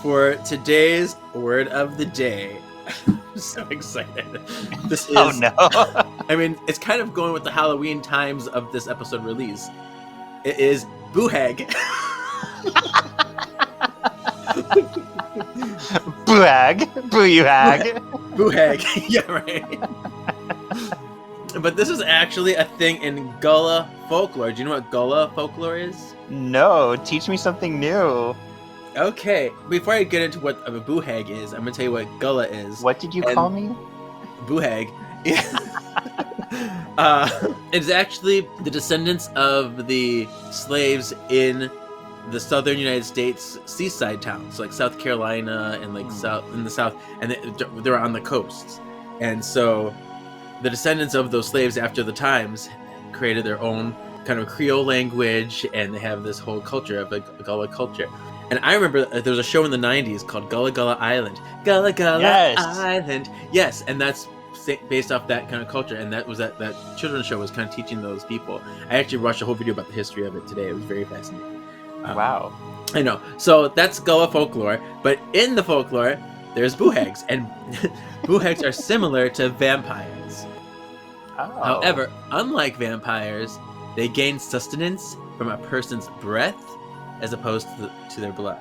for today's word of the day. I'm so excited. This is, Oh no. I mean, it's kind of going with the Halloween times of this episode release. It is boohag. Boohag. Boo you hag. Boohag. Yeah, right. But this is actually a thing in Gullah folklore. Do you know what Gullah folklore is? No, teach me something new. Okay, before I get into what a boohag is, I'm gonna tell you what Gullah is. What did you call me? Boohag. Yeah. It's actually the descendants of the slaves in the southern United States seaside towns, like South Carolina and like south in the south, and they're on the coasts. And so the descendants of those slaves after the times created their own kind of Creole language, and they have this whole culture of a Gullah culture. And I remember there was a show in the 90s called Gullah Gullah Island. Gullah Gullah Island. Yes, and that's based off that kind of culture. And that was that children's show was kind of teaching those people. I actually watched a whole video about the history of it today. It was very fascinating. Wow. I know. So that's Gullah folklore. But in the folklore, there's boohags. And boohags are similar to vampires. Oh. However, unlike vampires, they gain sustenance from a person's breath as opposed to their blood.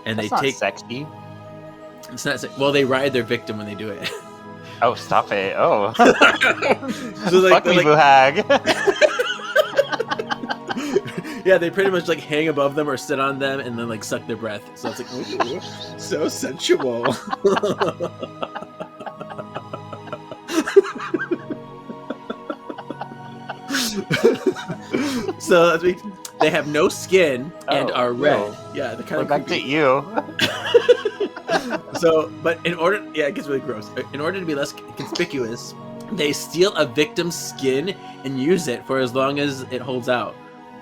And That's they take sexy. It's not well, they ride their victim when they do it. Oh, stop it. Oh. So Fuck me, boohag. Yeah, they pretty much like hang above them or sit on them and then like suck their breath. So it's like, ooh, so sensual. So they have no skin and are red. No. Yeah, they're kind of back to you. So, but it gets really gross. In order to be less conspicuous, they steal a victim's skin and use it for as long as it holds out,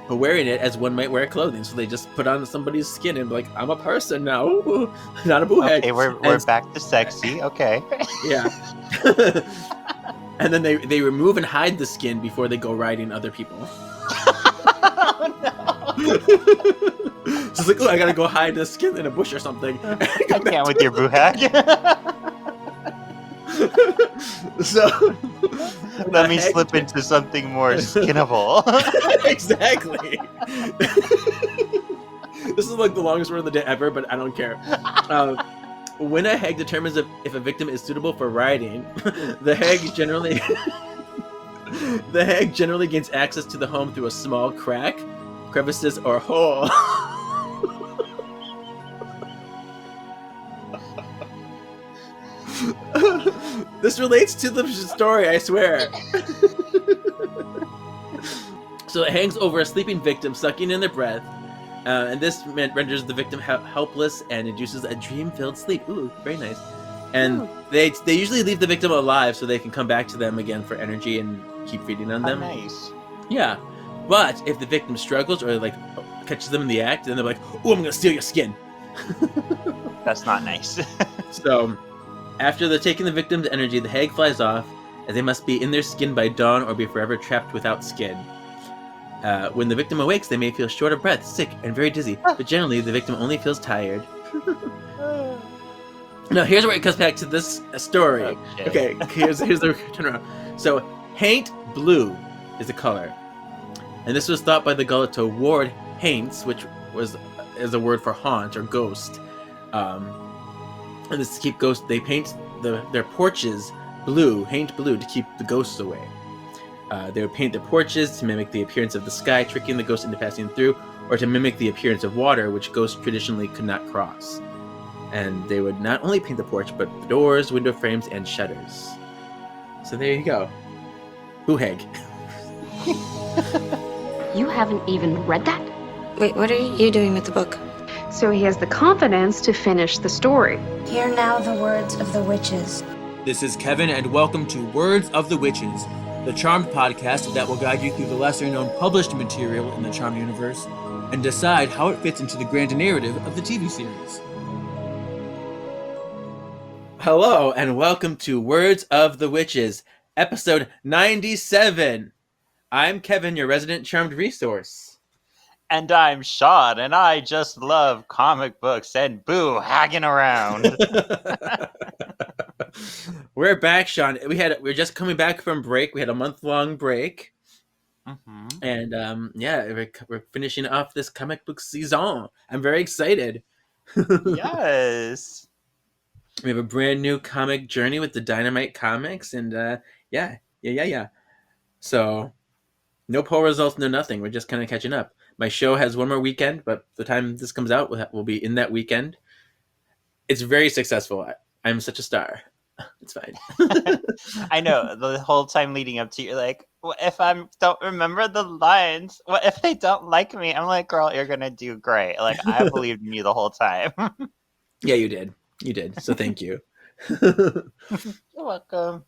but wearing it as one might wear clothing. So they just put on somebody's skin and be like, I'm a person now, not a boohag. Okay, we're back to sexy. Okay. Yeah. And then they remove and hide the skin before they go riding other people. Oh no. So it's like, oh, I gotta go hide the skin in a bush or something. I can't with your boohag. So let me slip into something more skinnable. Exactly. This is like the longest word of the day ever, but I don't care. When a hag determines if a victim is suitable for riding, the hag generally gains access to the home through a small crack, crevices, or hole. This relates to the story, I swear. So it hangs over a sleeping victim, sucking in their breath. And this renders the victim helpless and induces a dream-filled sleep. Ooh, very nice. And they usually leave the victim alive so they can come back to them again for energy and keep feeding on them. Nice. Yeah. But if the victim struggles or like catches them in the act, then they're like, "Oh, I'm gonna steal your skin." That's not nice. So, after they're taking the victim's energy, the hag flies off, as they must be in their skin by dawn or be forever trapped without skin. When the victim awakes, they may feel short of breath, sick, and very dizzy, but generally the victim only feels tired. Now, here's where it comes back to this story. Okay, here's the turnaround. So, haint blue is the color. And this was thought by the Gullah to ward haints, which is a word for haunt or ghost. And this is to keep ghosts. They paint their porches blue, haint blue, to keep the ghosts away. They would paint their porches to mimic the appearance of the sky, tricking the ghost into passing through, or to mimic the appearance of water, which ghosts traditionally could not cross. And they would not only paint the porch, but the doors, window frames, and shutters. So there you go. Boohag. You haven't even read that? Wait, what are you doing with the book? So he has the confidence to finish the story. Hear now the words of the witches. This is Kevin, and welcome to Words of the Witches, the Charmed podcast that will guide you through the lesser-known published material in the Charmed universe and decide how it fits into the grand narrative of the TV series. Hello, and welcome to Words of the Witches, episode 97. I'm Kevin, your resident Charmed resource. And I'm Sean, and I just love comic books and boo hanging around. We're back, Sean. We're just coming back from break. We had a month-long break. Mm-hmm. And we're finishing off this comic book season. I'm very excited. Yes. We have a brand new comic journey with the Dynamite comics, and yeah. So no poll results, no nothing. We're just kind of catching up. My show has one more weekend, but the time this comes out, we'll be in that weekend. It's very successful. I'm such a star. It's fine. I know. The whole time leading up to, you're like, what if I don't remember the lines? What if they don't like me? I'm like, girl, you're gonna do great. Like, I believed in you the whole time. Yeah, you did. You did. So thank you. You're welcome.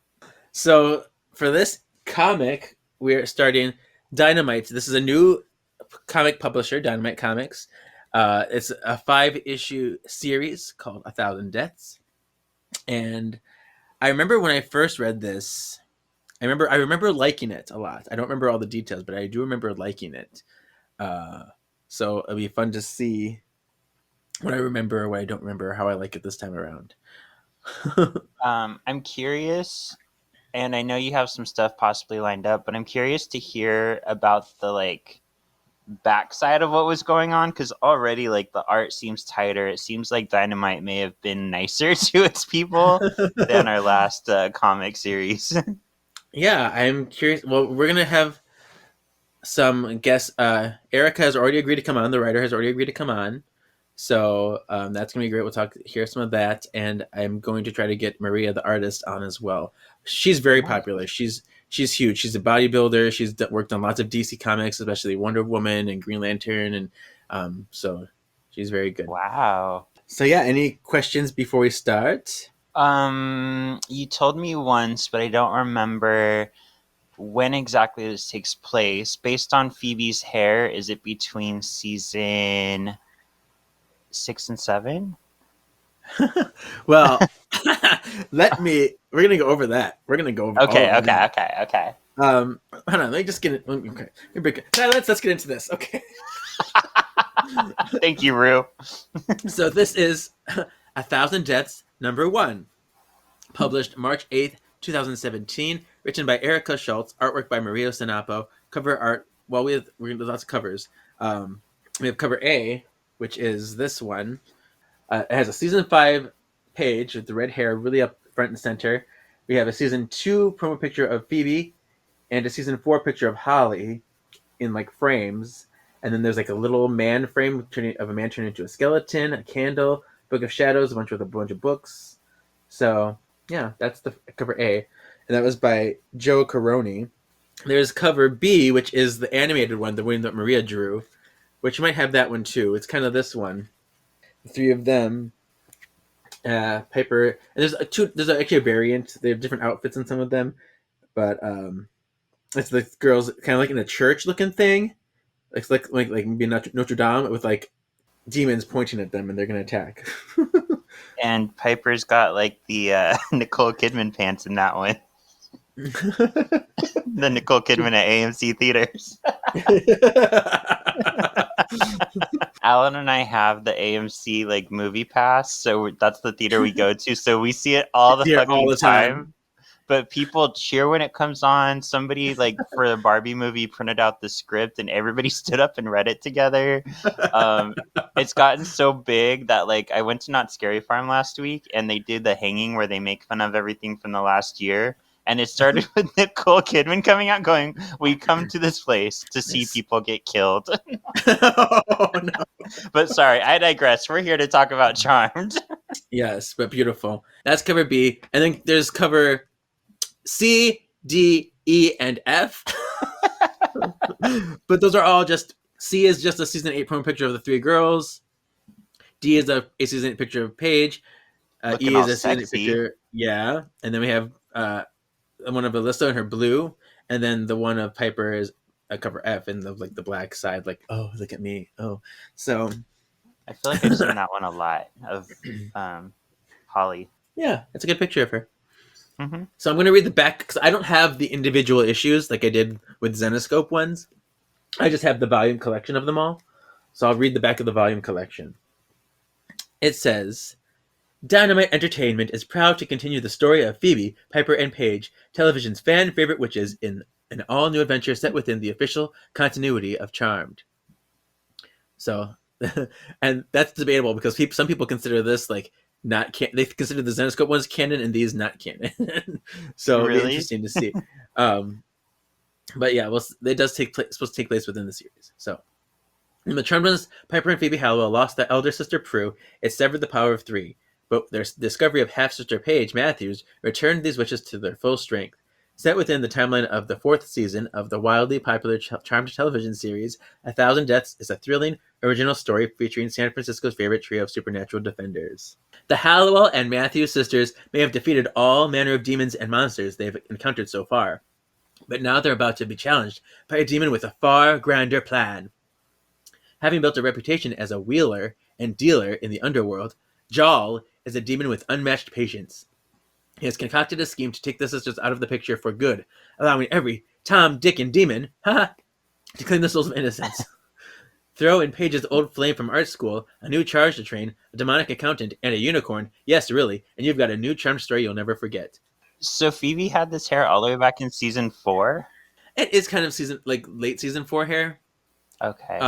So for this comic, we're starting Dynamite. This is a new comic publisher, Dynamite Comics. It's a 5-issue series called 1,000 Deaths. And I remember when I first read this, I remember liking it a lot. I don't remember all the details, but I do remember liking it. So it'll be fun to see what I remember, what I don't remember, how I like it this time around. I'm curious, and I know you have some stuff possibly lined up, but I'm curious to hear about the backside of what was going on, because already the art seems tighter. It seems like Dynamite may have been nicer to its people than our last comic series. Yeah, I'm curious. Well, we're gonna have some guests. Erica has already agreed to come on. The writer has already agreed to come on. So that's gonna be great. We'll hear some of that, and I'm going to try to get Maria, the artist, on as well. She's very popular. She's huge. She's a bodybuilder. She's worked on lots of DC comics, especially Wonder Woman and Green Lantern, and so she's very good. Wow. So yeah, any questions before we start? You told me once, but I don't remember when exactly this takes place. Based on Phoebe's hair, is it between season 6 and 7? Well, we're gonna go over that. We're gonna go over Okay. all of that. Okay. Hold on, let me just get it. Okay, let's get into this. Okay. Thank you, Rue. So this is 1,000 Deaths #1, published March 8th, 2017, written by Erica Schultz, artwork by Maria Sinapo, cover art. Well, we have lots of covers. We have cover A, which is this one. It has a season 5 page with the red hair really up front and center. We have a season 2 promo picture of Phoebe and a season 4 picture of Holly in frames. And then there's a little man frame of a man turned into a skeleton, a candle, Book of Shadows, a bunch of books. So yeah, that's the cover A, and that was by Joe Caroni. There's cover B, which is the animated one, the one that Maria drew, which might have that one too. It's kind of this one. The three of them, Piper, and there's actually a variant. They have different outfits in some of them, but it's the girls kind of in a church looking thing. It's like maybe Notre Dame with demons pointing at them and they're gonna attack. And Piper's got the Nicole Kidman pants in that one. The Nicole Kidman at AMC theaters. Alan and I have the AMC movie pass, so that's the theater we go to. So we see it all the time. But people cheer when it comes on. Somebody for the Barbie movie printed out the script and everybody stood up and read it together. It's gotten so big that I went to Not Scary Farm last week and they did the hanging where they make fun of everything from the last year. And it started with Nicole Kidman coming out going, "We come to this place to see people get killed." Oh, no. But sorry, I digress. We're here to talk about Charmed. Yes, but beautiful. That's cover B. And then there's cover C, D, E, and F. But those are all just... C is just a season 8 promo picture of the 3 girls. D is a season 8 picture of Paige. E is a season 8 picture... Yeah. And then we have... one of Alyssa in her blue, and then the one of Piper is a cover F in the black side, oh, look at me. Oh, so I feel like I've seen that one a lot of Holly. Yeah, it's a good picture of her. Mm-hmm. So I'm going to read the back because I don't have the individual issues like I did with Zenoscope ones. I just have the volume collection of them all. So I'll read the back of the volume collection. It says, Dynamite Entertainment is proud to continue the story of Phoebe, Piper, and Paige, television's fan-favorite witches, in an all-new adventure set within the official continuity of Charmed. So, and that's debatable because some people consider this like not they consider the Zenescope ones canon and these not canon. So really? it'll be interesting to see. But yeah, well, it does supposed to take place within the series. So, in the Charmed ones, Piper and Phoebe Halliwell lost their elder sister Prue. It severed the power of 3. But their discovery of half-sister Paige Matthews returned these witches to their full strength. Set within the timeline of the 4th season of the wildly popular Charmed television series, 1,000 Deaths is a thrilling, original story featuring San Francisco's favorite trio of supernatural defenders. The Halliwell and Matthews sisters may have defeated all manner of demons and monsters they've encountered so far, but now they're about to be challenged by a demon with a far grander plan. Having built a reputation as a wheeler and dealer in the underworld, Jal is a demon with unmatched patience. He has concocted a scheme to take the sisters out of the picture for good, allowing every Tom, Dick, and demon to claim the souls of innocence. Throw in Paige's old flame from art school, a new charge to train, a demonic accountant, and a unicorn. Yes, really, and you've got a new Charmed story you'll never forget. So Phoebe had this hair all the way back in season 4? It is kind of late season 4 hair. Okay.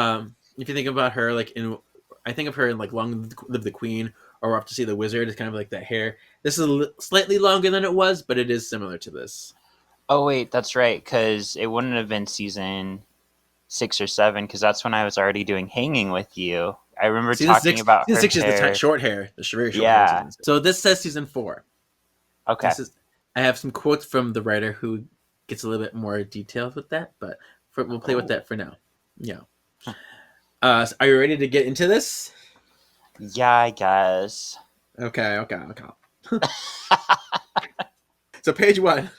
If you think about her, I think of her in Long Live the Queen, or We're Off to See the Wizard. It's kind of like that hair. This is slightly longer than it was, but it is similar to this. Oh wait, that's right, because it wouldn't have been season 6 or 7, because that's when I was already doing Hanging with You. I remember talking about season her 6 hair. is the short hair, the very short Yeah. hair. So this says season 4. Okay. I have some quotes from the writer who gets a little bit more detailed with that, but we'll play with that for now. Yeah. So are you ready to get into this? Yeah, I guess. Okay. So page 1,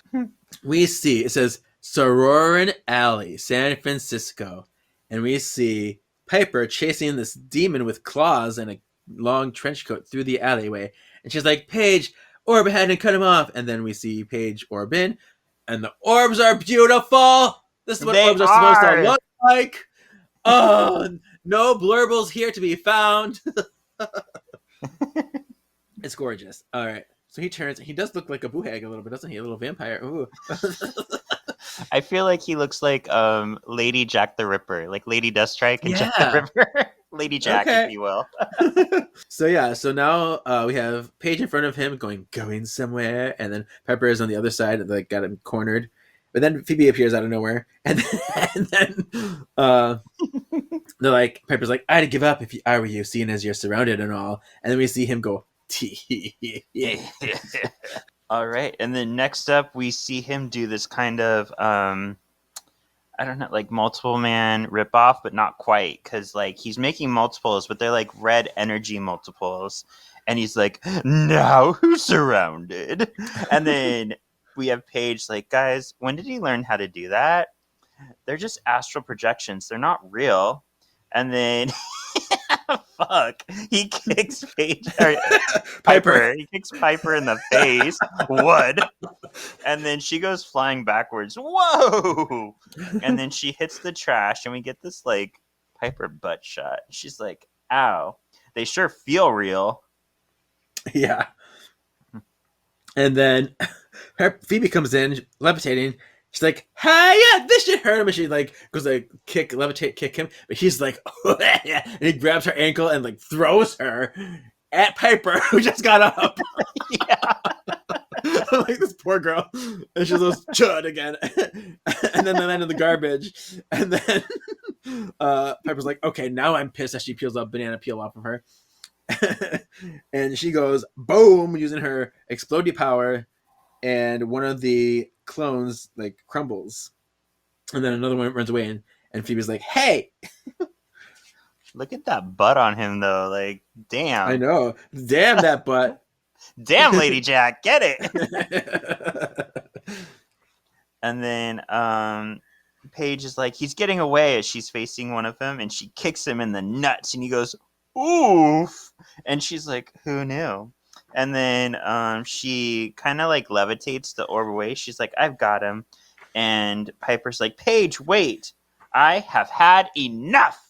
we see, it says Sororan Alley, San Francisco. And we see Piper chasing this demon with claws and a long trench coat through the alleyway. And she's like, Paige, orb ahead and cut him off. And then we see Paige orb in. And the orbs are beautiful. This is what orbs are supposed to look like. Oh, no blurbles here to be found. It's gorgeous. All right. So he turns. He does look like a boohag a little bit, doesn't he? A little vampire. Ooh. I feel like he looks like Lady Jack the Ripper, like Lady Deathstrike and Jack the Ripper. Lady Jack, if you will. So now we have Paige in front of him going somewhere, and then Pepper is on the other side, got him cornered. But then Phoebe appears out of nowhere, and then they're like, Pepper's like, I'd give up if I were you, seeing as you're surrounded and all. And then we see him go, All right, and then next up we see him do this kind of I don't know, like multiple man ripoff, but not quite, because he's making multiples, but they're red energy multiples, and he's like, now who's surrounded? And then we have Paige guys, when did he learn how to do that? They're just astral projections, they're not real. And then fuck, he kicks Piper. He kicks Piper in the face. Wood. And then she goes flying backwards. Whoa! And then she hits the trash, and we get this Piper butt shot. She's like, ow. They sure feel real. Yeah. And then Phoebe comes in, levitating. She's like, hey, yeah, this should hurt him. And she goes kick him. But he's like, oh, yeah. And he grabs her ankle and throws her at Piper, who just got up. Yeah. This poor girl. And she goes, chud again. And then they land in the garbage. And then Piper's like, okay, now I'm pissed as she peels a banana peel off of her. And she goes, boom, using her explodey power. And one of the clones crumbles, and then another one runs away, and Phoebe's like, hey, look at that butt on him though, damn. I know, damn that butt. Damn, Lady Jack, get it. And then Paige is he's getting away as she's facing one of them, and she kicks him in the nuts, and he goes, oof. And she's like, who knew? And then she kind of levitates the orb away. She's like, I've got him. And Piper's like, Paige, wait. I have had enough.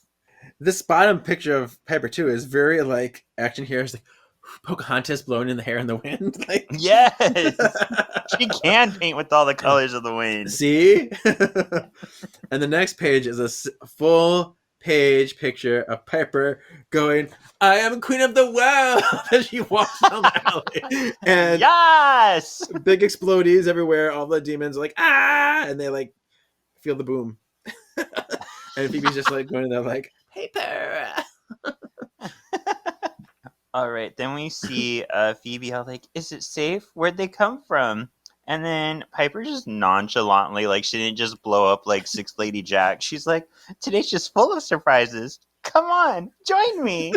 this bottom picture of Piper too is very like action here. It's like Pocahontas blowing in the hair in the wind. Like Yes, she can paint with all the colors of the wind. See? And the next page is a full page picture of Piper going, I am queen of the world as she walks down the alley. And yes! Big explodies everywhere. All the demons are like, ah! And they like feel the boom. And Phoebe's just like going there like, Piper! All right, then we see Phoebe how like, is it safe? Where'd they come from? And then Piper just nonchalantly, like she didn't just blow up like Six Lady Jack. She's like, today's just full of surprises. Come on, join me.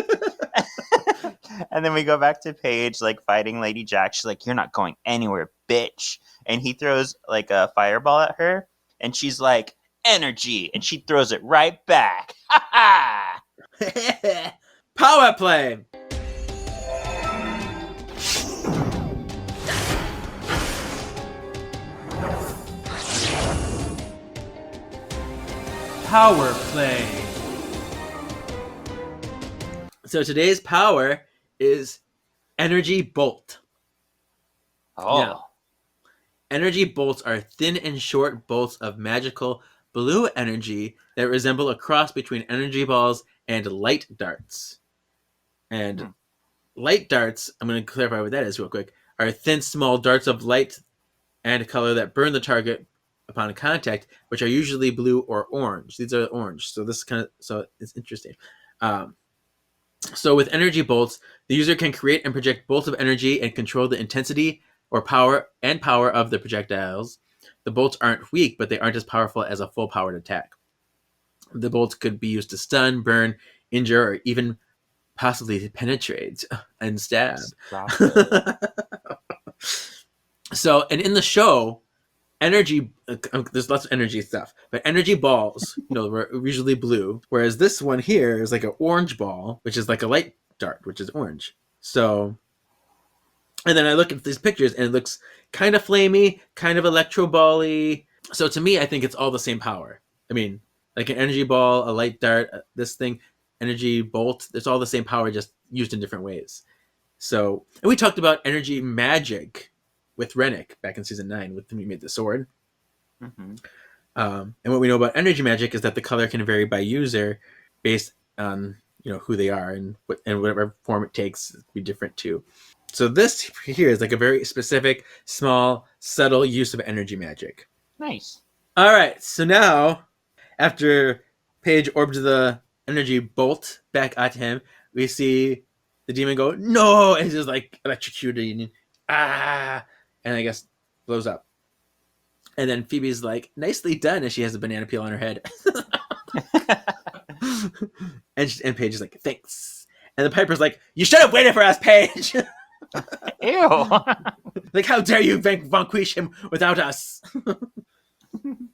And then we go back to Paige, like fighting Lady Jack. She's like, you're not going anywhere, bitch. And he throws like a fireball at her. And she's like, energy. And she throws it right back. Ha ha! Power play! Power play. So today's power is energy bolt. Oh. Now, energy bolts are thin and short bolts of magical blue energy that resemble a cross between energy balls and light darts. And light darts, I'm going to clarify what that is real quick, are thin, small darts of light and color that burn the target upon contact, which are usually blue or orange. These are orange, so it's interesting. So with energy bolts, the user can create and project bolts of energy and control the intensity or power of the projectiles. The bolts aren't weak, but they aren't as powerful as a full-powered attack. The bolts could be used to stun, burn, injure, or even possibly penetrate and stab. So, and in the show, energy, there's lots of energy stuff, but energy balls, were usually blue, whereas this one here is like an orange ball, which is like a light dart, which is orange. So, and then I look at these pictures and it looks kind of flamey, kind of electro ball-y. So to me, I think it's all the same power. I mean, like an energy ball, a light dart, this thing, energy bolt, it's all the same power, just used in different ways. So, and we talked about energy magic with Rennick back in season 9 with when he made the sword. Mm-hmm. And what we know about energy magic is that the color can vary by user based on who they are and whatever form it takes be different too. So this here is like a very specific, small, subtle use of energy magic. Nice. All right, so now after Paige orbs the energy bolt back at him, we see the demon go no, and he's just like electrocuted and and I guess blows up. And then Phoebe's like, nicely done, as she has a banana peel on her head. and Paige is like, thanks. And the Piper's like, you should have waited for us, Paige. Ew. Like, how dare you vanquish him without us?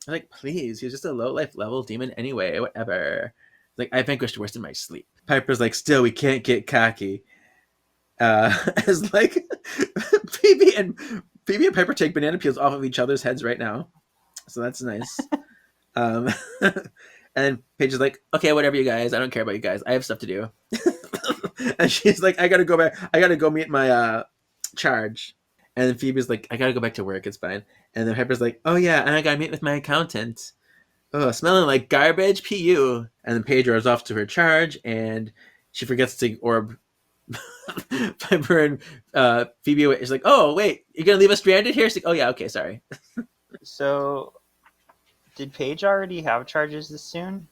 Like, please, he's just a low life level demon anyway, whatever. Like, I vanquished worse in my sleep. Piper's like, still, we can't get cocky. As like Phoebe and Piper take banana peels off of each other's heads right now, so that's nice. And Paige is like, okay, whatever, you guys, I don't care about you guys, I have stuff to do. And she's like, I gotta go back, I gotta go meet my charge. And then Phoebe's like, I gotta go back to work, it's fine. And then Piper's like, oh yeah, and I gotta meet with my accountant. Oh, smelling like garbage, pu. And then Paige runs off to her charge, and she forgets to orb Piper and Phoebe is like, oh wait, you're gonna leave us stranded here? She's like, oh yeah, okay, sorry. So, did Paige already have charges this soon?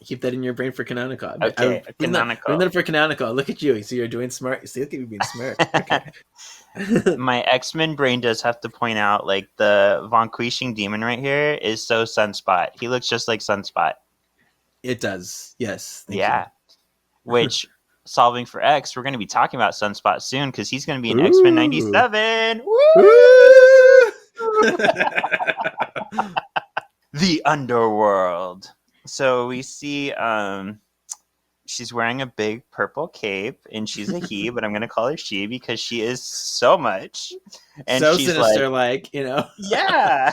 Keep that in your brain for canonical. Okay, canonical. Bring that for canonical. Look at you. See, you're doing smart. See, look at you being smart. Okay. My X-Men brain does have to point out, like, the vanquishing demon right here is so Sunspot. He looks just like Sunspot. It does. Yes. Thank you. Which, solving for X, we're going to be talking about Sunspot soon because he's going to be in X-Men 97. Woo! The underworld. So we see she's wearing a big purple cape, and she's a he, but I'm going to call her she because she is so much. And so she's sinister, like, Yeah.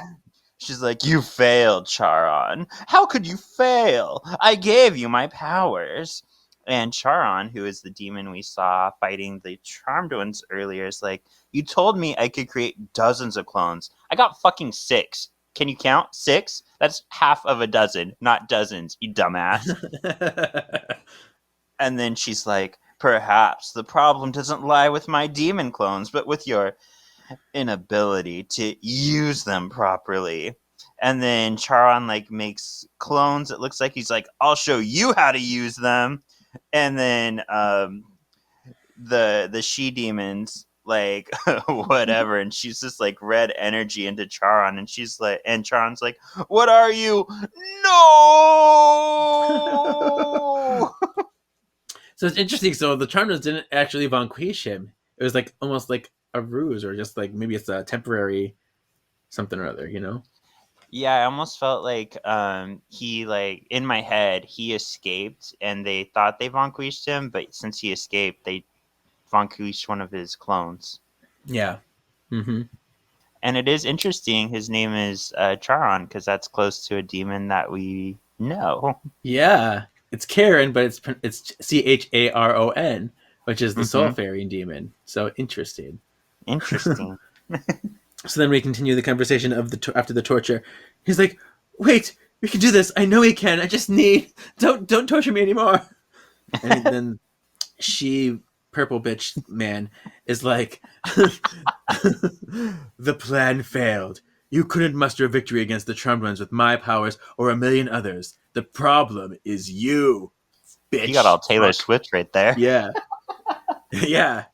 She's like, you failed, Charon. How could you fail? I gave you my powers. And Charon, who is the demon we saw fighting the Charmed Ones earlier, is like, you told me I could create dozens of clones. I got fucking 6. Can you count? 6? That's half of a dozen, not dozens, you dumbass. And then she's like, perhaps the problem doesn't lie with my demon clones, but with your inability to use them properly. And then Charon like makes clones. It looks like he's like, I'll show you how to use them. And then the she demons like whatever, and she's just like red energy into Charon, and she's like, and Charon's like, what are you? No. So it's interesting. So the Charmers didn't actually vanquish him. It was like almost like a ruse, or just like maybe it's a temporary something or other, you know? Yeah, I almost felt like he like in my head he escaped, and they thought they vanquished him, but since he escaped, they vanquished one of his clones. Yeah. Mm-hmm. And it is interesting. His name is Charon because that's close to a demon that we know. Yeah, it's Karen, but it's Charon, which is the soul fairy demon. So interesting. Interesting. So then we continue the conversation of after the torture. He's like, "Wait, we can do this. I know we can. I just need don't torture me anymore." And then she, purple bitch man, is like, "The plan failed. You couldn't muster a victory against the Charmed Ones with my powers or a million others. The problem is you, bitch." You got all Taylor Swift right there. Yeah. Yeah.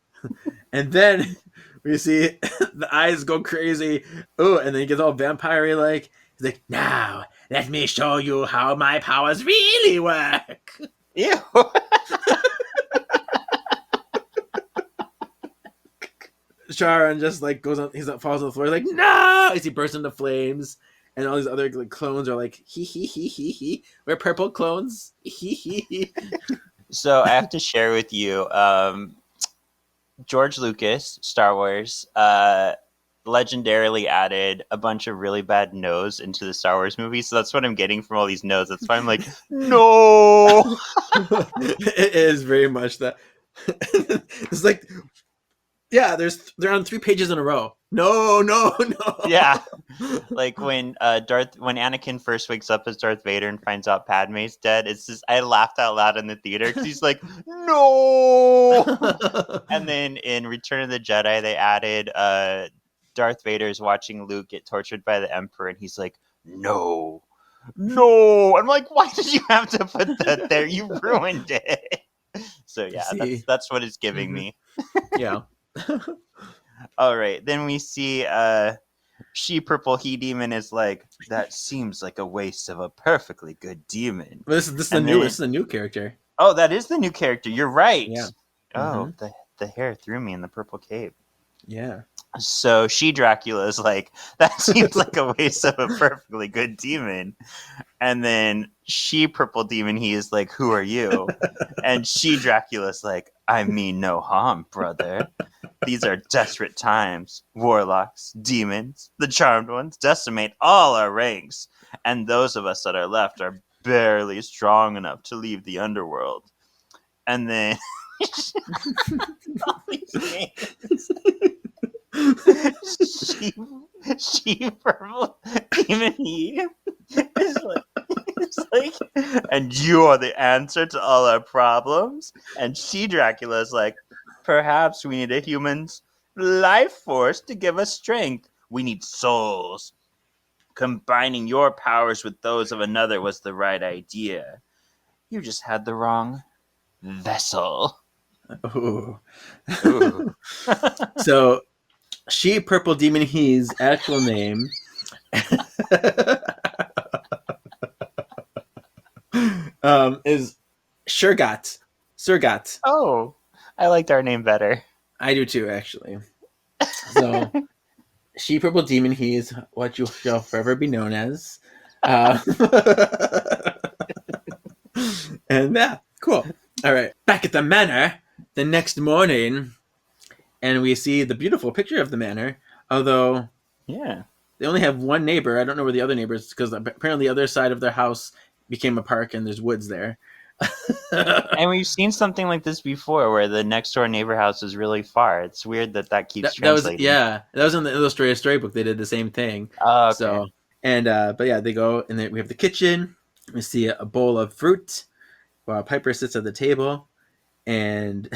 And then we see the eyes go crazy. Oh, and then he gets all vampire-y like. He's like, now, let me show you how my powers really work. Ew. Charon just like goes on, falls on the floor, like, no! As he bursts into flames. And all these other like clones are like, hee hee hee hee hee. We're purple clones. Hee hee hee. So I have to share with you, George Lucas, Star Wars, legendarily added a bunch of really bad no's into the Star Wars movies. So that's what I'm getting from all these no's. That's why I'm like, no. It is very much that. It's like, yeah, they're on 3 pages in a row. No. Yeah, like when Anakin first wakes up as Darth Vader and finds out Padme's dead, it's just I laughed out loud in the theater because he's like, no. And then in Return of the Jedi, they added Darth Vader's watching Luke get tortured by the Emperor, and he's like, no. I'm like, why did you have to put that there? You ruined it. So yeah, that's what it's giving me. Yeah. All right, then we see she purple he demon is like, that seems like a waste of a perfectly good demon. Well, this is the new character. Oh, that is the new character. You're right. Yeah. Oh, the hair threw me in the purple cape. Yeah. So she Dracula is like, that seems like a waste of a perfectly good demon. And then she purple demon he is like, who are you? And she Dracula is like, I mean no harm, brother. These are desperate times. Warlocks, demons, the Charmed Ones decimate all our ranks. And those of us that are left are barely strong enough to leave the underworld. And then all these names. she purple demon he is like, and you are the answer to all our problems. And she Dracula is like, perhaps we need a human's life force to give us strength. We need souls. Combining your powers with those of another was the right idea. You just had the wrong vessel. Ooh. So, she purple demon he's actual name is Surgat. Oh, I liked our name better. I do too, actually. So, she purple demon he's what you shall forever be known as. And yeah, cool. All right, back at the manor the next morning. And we see the beautiful picture of the manor, although yeah, They only have one neighbor. I don't know where the other neighbor is because apparently the other side of their house became a park and there's woods there. And we've seen something like this before where the next door neighbor house is really far. It's weird that keeps translating. That was in the illustrated storybook. They did the same thing. Oh, okay. So, and but yeah, they go and we have the kitchen. We see a bowl of fruit while Piper sits at the table, and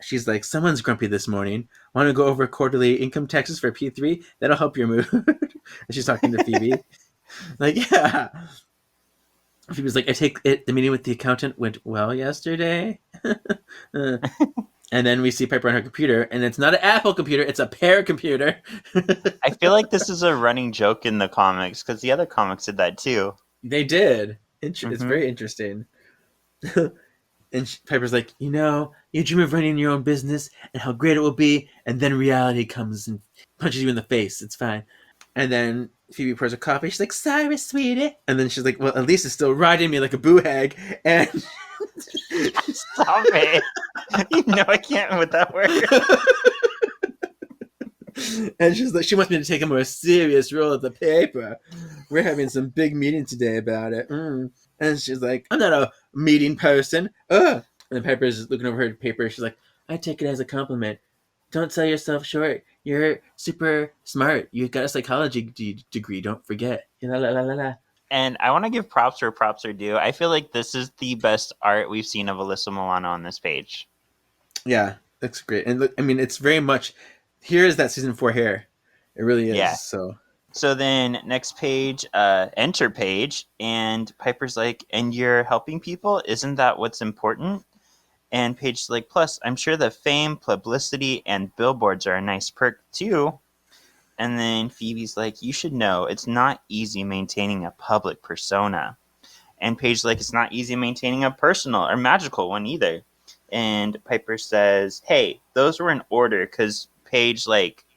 she's like, "Someone's grumpy this morning. Want to go over quarterly income taxes for P3? That'll help your mood." And she's talking to Phoebe, like, "Yeah." Phoebe's like, "I take it. The meeting with the accountant went well yesterday." And then we see Piper on her computer, and it's not an Apple computer; it's a Pear computer. I feel like this is a running joke in the comics because the other comics did that too. They did. It's very interesting. And Piper's like, you dream of running your own business and how great it will be, and then reality comes and punches you in the face. It's fine. And then Phoebe pours a coffee. She's like, "Sorry, sweetie." And then she's like, "Well, at least it's still riding me like a boo hag." And stop it. I can't with that word. And she's like, she wants me to take a more serious role at the paper. We're having some big meeting today about it. And she's like, "I'm not a meeting person." And then Piper's looking over her paper. She's like, "I take it as a compliment. Don't sell yourself short. You're super smart. You got a psychology degree. Don't forget." La, la, la, la, la. And I want to give props where props are due. I feel like this is the best art we've seen of Alyssa Milano on this page. Yeah, that's great. And look, I mean, it's very much, here is that season 4 hair. It really is. Yeah. So then next page, enter page, and Piper's like, "And you're helping people? Isn't that what's important?" And Paige's like, "Plus, I'm sure the fame, publicity, and billboards are a nice perk too." And then Phoebe's like, "You should know, it's not easy maintaining a public persona." And Paige's like, "It's not easy maintaining a personal or magical one either." And Piper says, "Hey, those were in order because Paige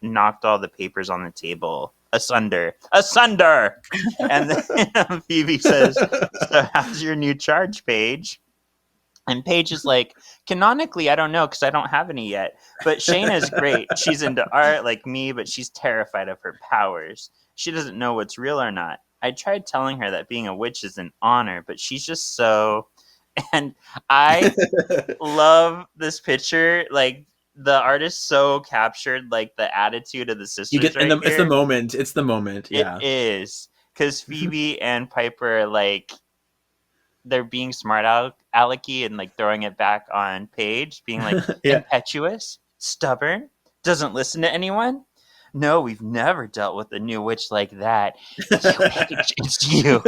knocked all the papers on the table asunder. And then Phoebe says, "So how's your new charge, Paige?" And Paige is like, "Canonically, I don't know because I don't have any yet. But Shayna's great. She's into art like me, but she's terrified of her powers. She doesn't know what's real or not. I tried telling her that being a witch is an honor, but she's just so..." And I love this picture. The artist so captured the attitude of the sisters. It's the moment. It's the moment. Yeah, it is, because Phoebe and Piper they're being smart alecky and throwing it back on Paige, being impetuous, stubborn, doesn't listen to anyone. No, we've never dealt with a new witch like that. It's you.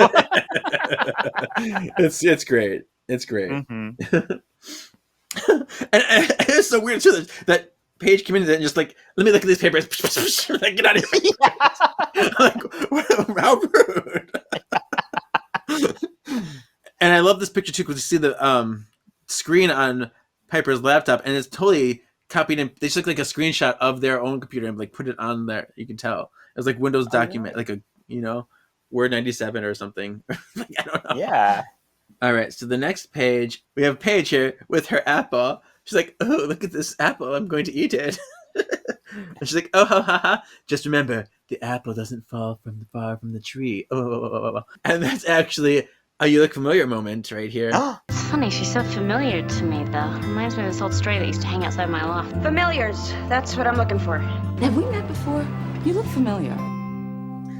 It's great. It's great. Mm-hmm. And it's so weird too that Paige came in and just let me look at these papers. Get out of here. How rude. And I love this picture too because you see the screen on Piper's laptop, and it's totally copied and they just look like a screenshot of their own computer and put it on there. You can tell it was like Windows document, like a Word 97 or something. I don't know. Yeah. All right, so the next page, we have Paige here with her apple. She's like, "Oh, look at this apple. I'm going to eat it." And she's like, "Oh, ha, ha, ha. Just remember, the apple doesn't fall far from the tree." Oh. And that's actually a "You Look Familiar" moment right here. It's funny, she's so familiar to me, though. Reminds me of this old stray that used to hang outside my loft. Familiars. That's what I'm looking for. Have we met before? You look familiar.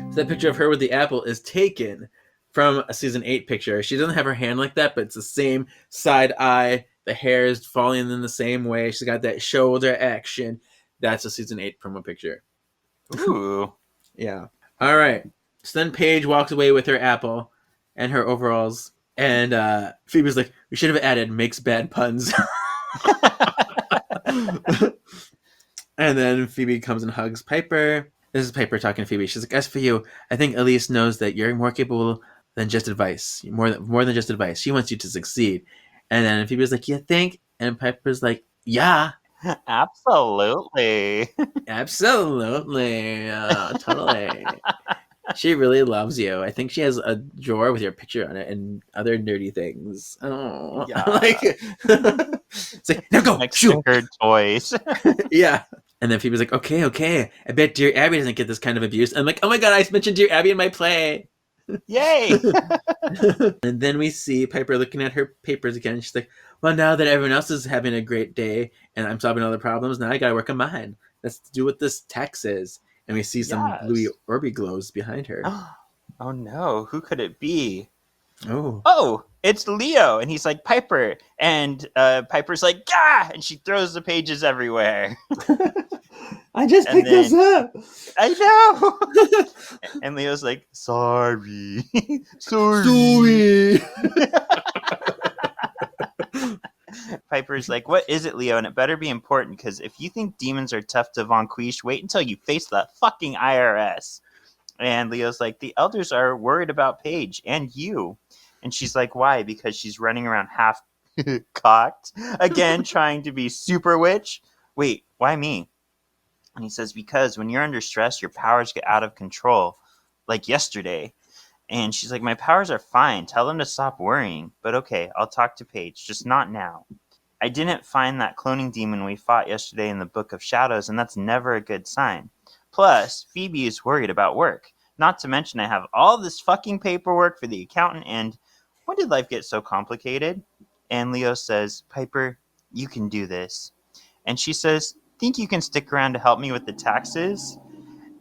So that picture of her with the apple is taken from a season 8 picture. She doesn't have her hand like that, but it's the same side eye. The hair is falling in the same way. She's got that shoulder action. That's a season 8 promo picture. Ooh. Yeah. All right. So then Paige walks away with her apple and her overalls. And Phoebe's like, "We should have added makes bad puns." And then Phoebe comes and hugs Piper. This is Piper talking to Phoebe. She's like, "As for you, I think Elise knows that you're more capable than just advice. More than just advice. She wants you to succeed." And then Phoebe's like, "You think?" And Piper's like, "Yeah." Absolutely. Absolutely. Totally. She really loves you. I think she has a drawer with your picture on it and other nerdy things. Oh, yeah. It's like, "Now go, Next shoot." to her toys. Yeah. And then Phoebe's like, okay. I bet Dear Abby doesn't get this kind of abuse. And I'm like, oh my god, I mentioned Dear Abby in my play. Yay! And then we see Piper looking at her papers again. She's like, well, now that everyone else is having a great day and I'm solving all the problems, now I gotta work on mine. Let's do what this text is. And we see some bluey Orby glows behind her. Oh no, who could it be? Oh, it's Leo. And he's like, Piper. And Piper's like, Gah! And she throws the pages everywhere. I just picked this up. I know. And Leo's like, sorry. Sorry. Piper's like, what is it, Leo? And it better be important, because if you think demons are tough to vanquish, wait until you face the fucking IRS. And Leo's like, the elders are worried about Paige and you. And she's like, why? Because she's running around half cocked again, trying to be super witch. Wait, why me? And he says, because when you're under stress, your powers get out of control, like yesterday. And she's like, my powers are fine. Tell them to stop worrying. But okay, I'll talk to Paige, just not now. I didn't find that cloning demon we fought yesterday in the Book of Shadows, and that's never a good sign. Plus, Phoebe is worried about work. Not to mention I have all this fucking paperwork for the accountant, and when did life get so complicated? And Leo says, Piper, you can do this. And she says, think you can stick around to help me with the taxes?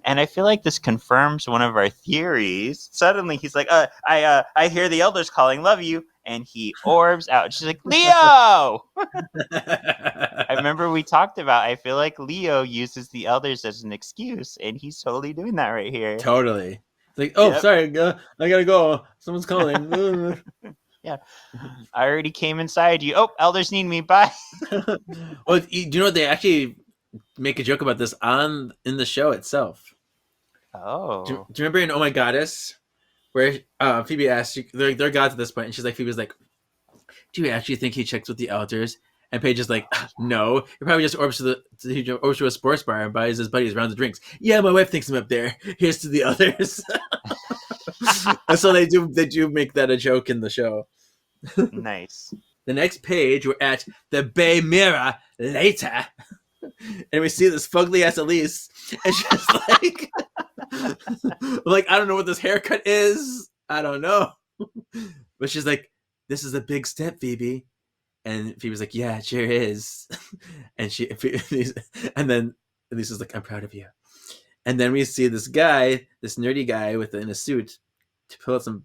And I feel like this confirms one of our theories. Suddenly he's like, I hear the elders calling, love you. And he orbs out. She's like, Leo! I remember we talked about, I feel like Leo uses the elders as an excuse, and he's totally doing that right here. Totally. It's like, oh, yep. Sorry, I gotta go. Someone's calling. Yeah. I already came inside you. Oh, elders need me. Bye. Well, do you know what? They actually make a joke about this in the show itself. Oh. Do you remember in Oh My Goddess, where Phoebe asks, they're gods at this point, and Phoebe's like, do you actually think he checks with the elders? And Paige is like, no. He probably just orbs to a sports bar and buys his buddies rounds of drinks. Yeah, my wife thinks I'm up there. Here's to the others. And so they do make that a joke in the show. Nice. The next page, we're at the Bay Mirror later. And we see this fugly ass Elise. And she's like, I don't know what this haircut is. I don't know. But she's like, this is a big step, Phoebe. And Phoebe's like, yeah, it sure is. And then Elise is like, I'm proud of you. And then we see this guy, this nerdy guy in a suit, to pull out some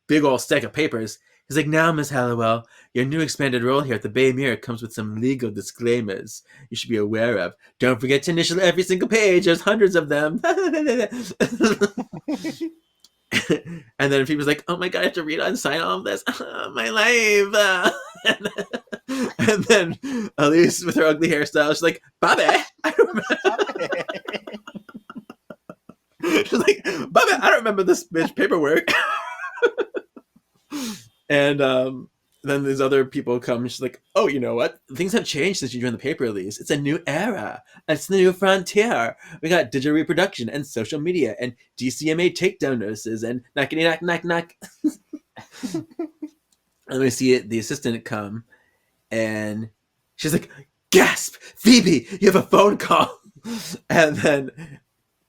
big old stack of papers. He's like, now, Miss Halliwell, your new expanded role here at the Bay Mirror comes with some legal disclaimers you should be aware of. Don't forget to initial every single page. There's hundreds of them. And then Phoebe's like, oh my god, I have to read and sign all of this. My life. And then Elise, with her ugly hairstyle, she's like, Bobby, I don't remember. She's like, Bobby, I don't remember this bitch paperwork. And then these other people come. And she's like, oh, you know what? Things have changed since you joined the paper release. It's a new era. It's the new frontier. We got digital reproduction and social media and DCMA takedown notices and knockity knock knock knock. And we see the assistant come, and she's like, gasp, Phoebe, you have a phone call. And then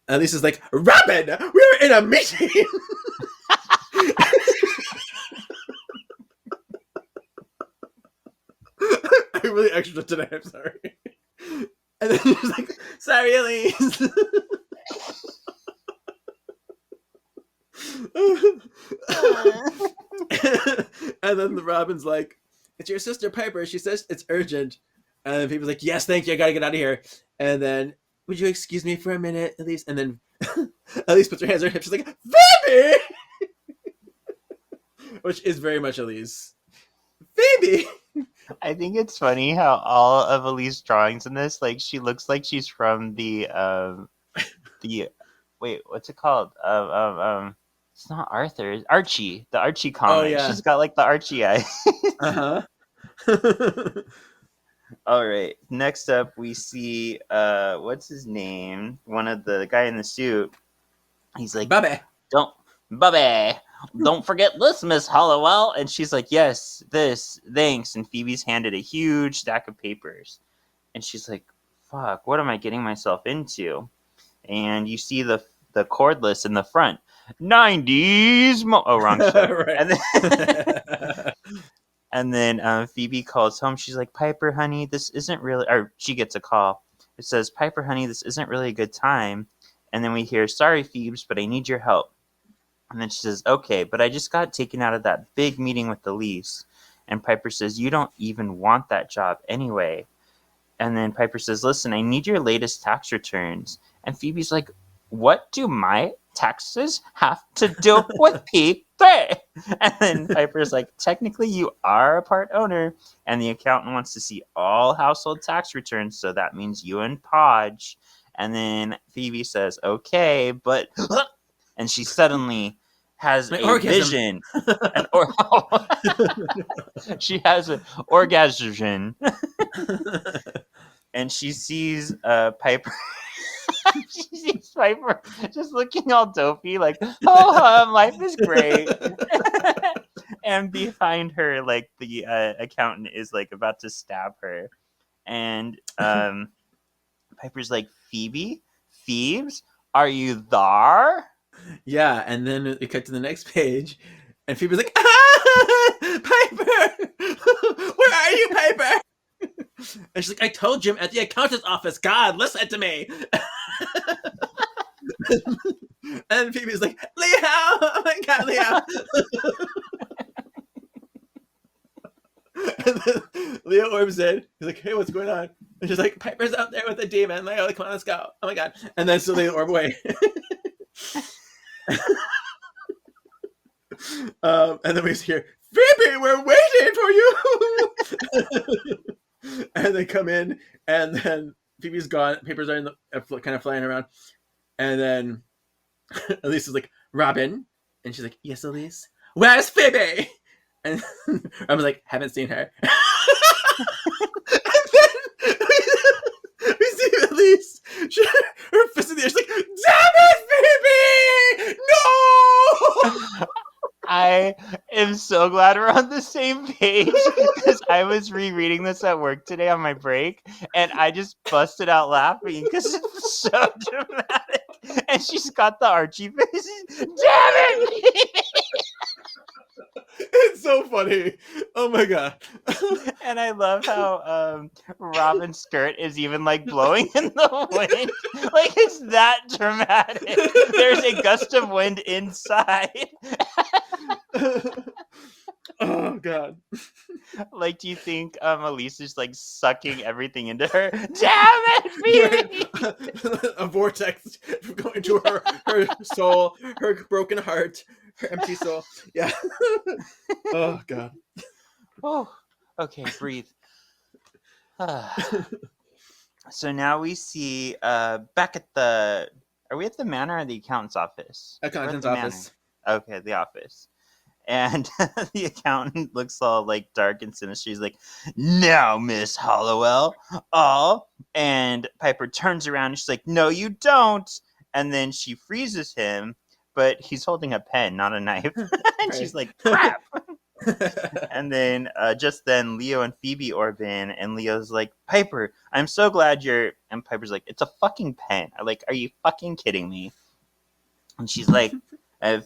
Lisa's like, Robin, we're in a meeting. I'm really extra today, I'm sorry. And then she's like, sorry, Elise. And then the Robin's like, it's your sister Piper. She says it's urgent. And then people's like, yes, thank you. I gotta get out of here. And then, would you excuse me for a minute, Elise? And then Elise puts her hands on her hips. She's like, Phoebe! Which is very much Elise. Phoebe! I think it's funny how all of Elise's drawings in this, like, she looks like she's from the wait, what's it called? It's not Arthur, it's Archie, the Archie comic. Oh, yeah. She's got like the Archie eye. Uh-huh. All right. Next up, we see what's his name? One of the guy in the suit. He's like, Bobby, don't forget this, Miss Halliwell. And she's like, yes, this, thanks. And Phoebe's handed a huge stack of papers, and she's like, fuck, what am I getting myself into? And you see the cordless in the front. 90s wrong show. And then Phoebe calls home. She's like, Piper, honey, this isn't really... Or she gets a call. It says, Piper, honey, this isn't really a good time. And then we hear, sorry, Phoebes, but I need your help. And then she says, okay, but I just got taken out of that big meeting with the lease. And Piper says, you don't even want that job anyway. And then Piper says, listen, I need your latest tax returns. And Phoebe's like, what do my taxes have to do with P3? And then Piper's like, technically you are a part owner, and the accountant wants to see all household tax returns, so that means you and Podge. And then Phoebe says, okay, but... And she suddenly has a vision. She has an orgasm. And she sees Piper. She sees Piper just looking all dopey, like, oh, life is great. And behind her, like, the accountant is like about to stab her. And Piper's like, Phoebes, are you there? Yeah, and then we cut to the next page, and Phoebe's like, ah, Piper! Where are you, Piper? And she's like, I told you I'm at the accountant's office. God, listen to me. And Phoebe's like, Leo! Oh my God, Leo! And then Leo orbs in. He's like, hey, what's going on? And she's like, Piper's out there with a demon. Leo, come on, let's go. Oh my God. And then so they orb away. And then we hear, Phoebe, we're waiting for you. And they come in, and then Phoebe's gone. Papers are in the, kind of flying around. And then Elise is like, Robin. And she's like, yes, Elise. Where's Phoebe? And I was like, haven't seen her. And then we see Elise. Her fist in the air. She's like, damn it, Phoebe! No! I am so glad we're on the same page, because I was rereading this at work today on my break, and I just busted out laughing because it's so dramatic. And she's got the Archie face. Damn it! It's so funny. Oh my God. And I love how Robin's skirt is even like blowing in the wind. Like, it's that dramatic. There's a gust of wind inside. Oh God. Like, do you think Elise is like sucking everything into her? Damn it, Phoebe! A vortex going to her soul, her broken heart, her empty soul. Yeah. Oh God. Oh, okay, breathe. So now we see back at the... Are we at the manor or the accountant's office? Accountant's office. Manor. Okay, the office. And the accountant looks all like dark and sinister. He's like, now, Miss Hollowell. Oh. And Piper turns around and she's like, no, you don't. And then she freezes him, but he's holding a pen, not a knife. And she's like, crap. And then just then Leo and Phoebe orb in, and Leo's like, Piper, I'm so glad you're... And Piper's like, it's a fucking pen. I'm like, are you fucking kidding me? And she's like, I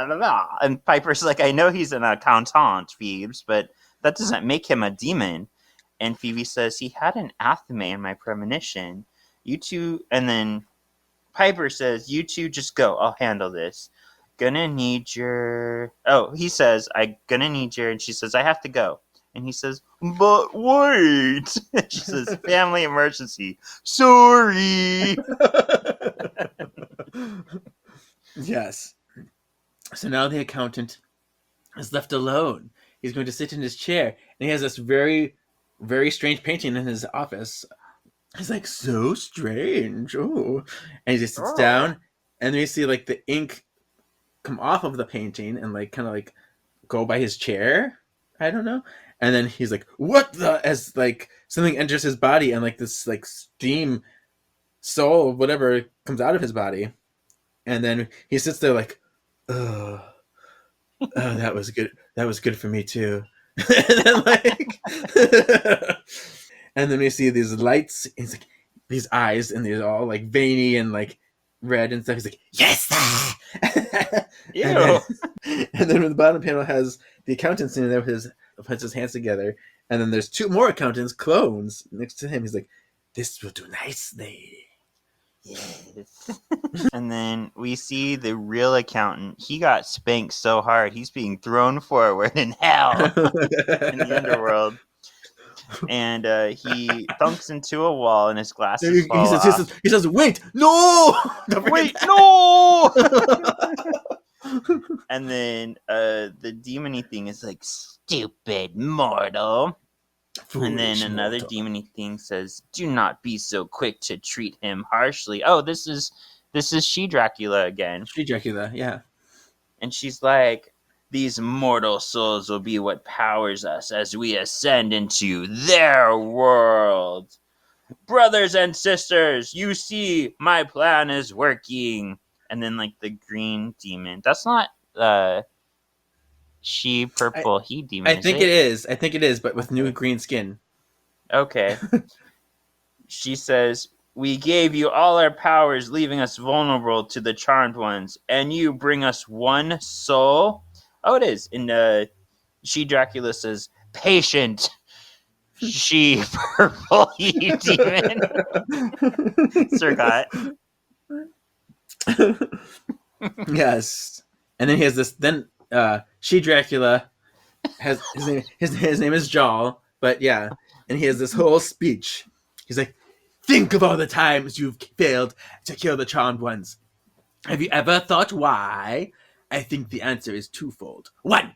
don't know. And Piper's like, I know he's an accountant, Phoebes, but that doesn't make him a demon. And Phoebe says, he had an athame in my premonition. You two... And then Piper says, you two just go. I'll handle this. Gonna need your... Oh, he says, I'm gonna need your... And she says, I have to go. And he says, but wait. She says, family emergency. Sorry. Yes. So now the accountant is left alone. He's going to sit in his chair, and he has this very, very strange painting in his office. He's like, so strange. Oh. And he just sits down, and then you see like the ink come off of the painting and like kind of like go by his chair. I don't know. And then he's like, what the... As like something enters his body, and like this like steam soul, whatever, comes out of his body. And then he sits there like, oh, that was good. That was good for me too. And then like, and then we see these lights. He's like, these eyes, and they're all like veiny and like red and stuff. He's like, yes, sir! Ew. And then the bottom panel has the accountant sitting there with puts his hands together, and then there's 2 more accountants, clones, next to him. He's like, this will do nicely. Yes. And then we see the real accountant. He got spanked so hard, he's being thrown forward in hell in the underworld. And he thumps into a wall, and his glasses fall off. He says, wait, no! Wait, no! And then the demony thing is like, stupid mortal. Foolish and then another mortal. demony thing says, do not be so quick to treat him harshly. Oh, this is she Dracula again. She Dracula, yeah. And she's like, these mortal souls will be what powers us as we ascend into their world. Brothers and sisters, you see, my plan is working. And then, like, the green demon. That's not she purple he demon. I think it is. I think it is, but with new green skin. Okay. She says, we gave you all our powers, leaving us vulnerable to the charmed ones, and you bring us one soul? Oh, it is. And she Dracula says, patient. She purple he demon. Sir Yes. And then he has this. Then she Dracula has his name is Jarl, but yeah, and he has this whole speech. He's like, think of all the times you've failed to kill the charmed ones. Have you ever thought why? I think the answer is twofold. 1,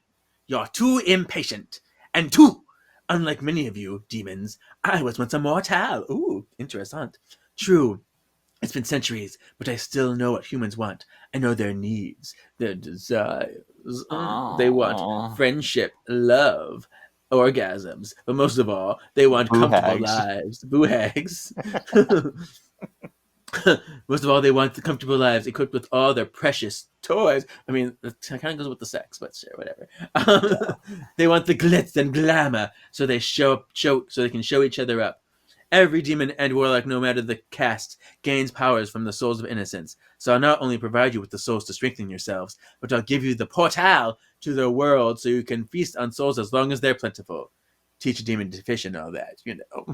you're too impatient, and 2, unlike many of you demons, I was once a mortal. Ooh, interesting. True. It's been centuries, but I still know what humans want. I know their needs, their desires. They want friendship, love, orgasms, but most of all, they want comfortable lives. Boo-hags. Most of all, they want the comfortable lives equipped with all their precious toys. I mean, that kind of goes with the sex, but sure, whatever. They want the glitz and glamour, so they so they can show each other up. Every demon and warlock, no matter the caste, gains powers from the souls of innocence. So I'll not only provide you with the souls to strengthen yourselves, but I'll give you the portal to their world so you can feast on souls as long as they're plentiful. Teach a demon to fish and all that, you know.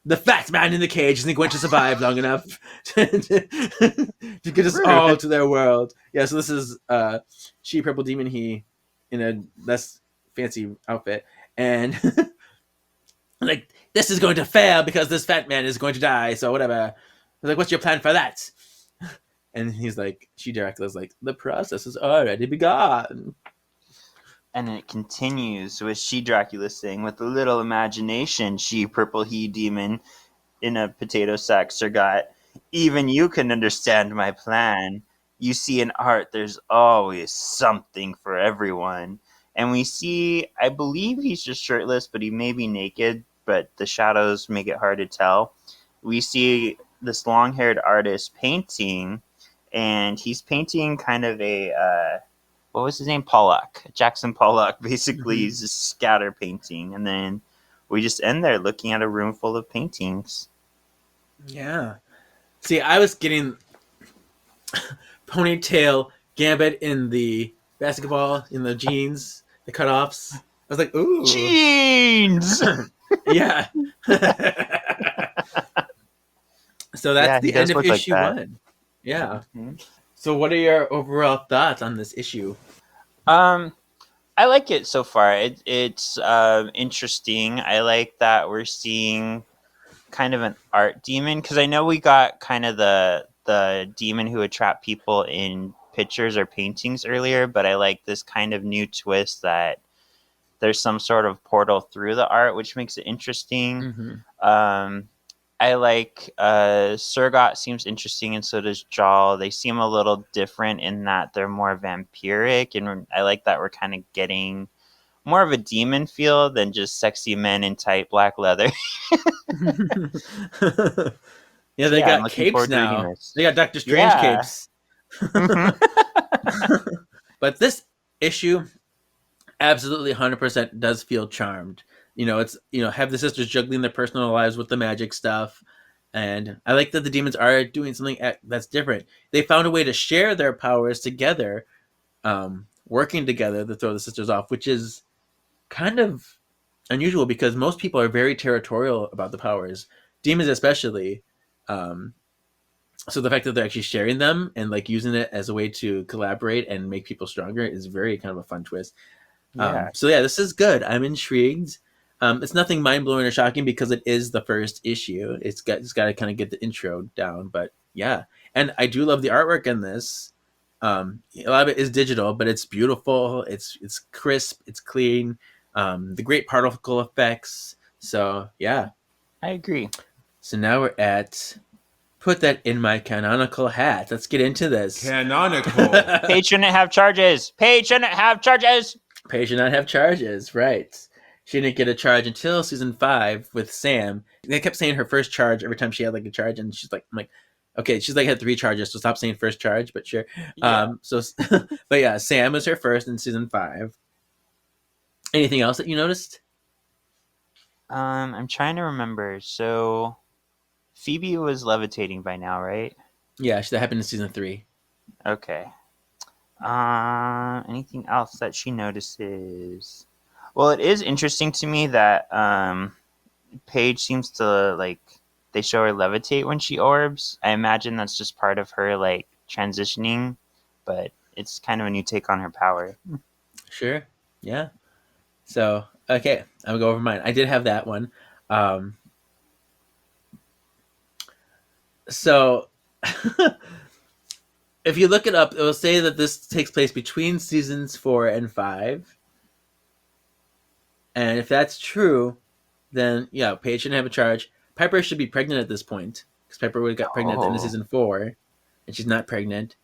The fat man in the cage isn't going to survive long enough to get us all to their world. Yeah, so this is she purple demon he in a less fancy outfit, and like, this is going to fail because this fat man is going to die, so whatever. I was like, what's your plan for that? And he's like, she Dracula's like, the process has already begun. And it continues with she Dracula saying, with a little imagination, she purple he demon in a potato sack Sergot, even you can understand my plan. You see, in art, there's always something for everyone. And we see, I believe he's just shirtless, but he may be naked, but the shadows make it hard to tell. We see this long-haired artist painting, and he's painting kind of a... what was his name? Pollock. Jackson Pollock. Basically, he's just scatter painting. And then we just end there looking at a room full of paintings. Yeah. See, I was getting ponytail Gambit in the basketball, in the jeans, the cutoffs. I was like, ooh. Jeans! Yeah. So that's the end of issue 1. Yeah. Mm-hmm. So what are your overall thoughts on this issue? I like it so far. It's interesting. I like that we're seeing kind of an art demon, because I know we got kind of the demon who would trap people in pictures or paintings earlier, but I like this kind of new twist that there's some sort of portal through the art, which makes it interesting. Mm-hmm. I like Sergot seems interesting, and so does Jarl. They seem a little different in that they're more vampiric, and I like that we're kind of getting more of a demon feel than just sexy men in tight black leather. Yeah, they got capes now. They got Doctor Strange capes. But this issue absolutely 100% does feel charmed. it's have the sisters juggling their personal lives with the magic stuff. And I like that the demons are doing something that's different. They found a way to share their powers together, working together to throw the sisters off, which is kind of unusual because most people are very territorial about the powers, demons especially. So the fact that they're actually sharing them and like using it as a way to collaborate and make people stronger is very kind of a fun twist. Yeah. So yeah, this is good. I'm intrigued. It's nothing mind blowing or shocking because it is the first issue. It's got to kind of get the intro down, but yeah. And I do love the artwork in this. A lot of it is digital, but it's beautiful. It's crisp. It's clean. The great particle effects. So yeah, I agree. So now we're at put that in my canonical hat. Let's get into this. Canonical. Paige shouldn't have charges. Paige shouldn't have charges. Paige should not have charges, right. She didn't get a charge until season 5 with Sam. They kept saying her first charge every time she had like a charge, and she's like, I'm like, okay, she's like had 3 charges, so stop saying first charge, but sure. Yeah. But yeah, Sam was her first in season 5. Anything else that you noticed? I'm trying to remember. So Phoebe was levitating by now, right? Yeah, that happened in season 3. Okay. Anything else that she notices? Well, it is interesting to me that Paige seems to like they show her levitate when she orbs. I imagine that's just part of her like transitioning, but it's kind of a new take on her power. Sure. Yeah. So okay, I'll go over mine. I did have that one. So if you look it up, it will say that this takes place between seasons 4 and 5. And if that's true, then yeah, Paige shouldn't have a charge. Piper should be pregnant at this point because Piper would have got pregnant at the end of season 4, and she's not pregnant.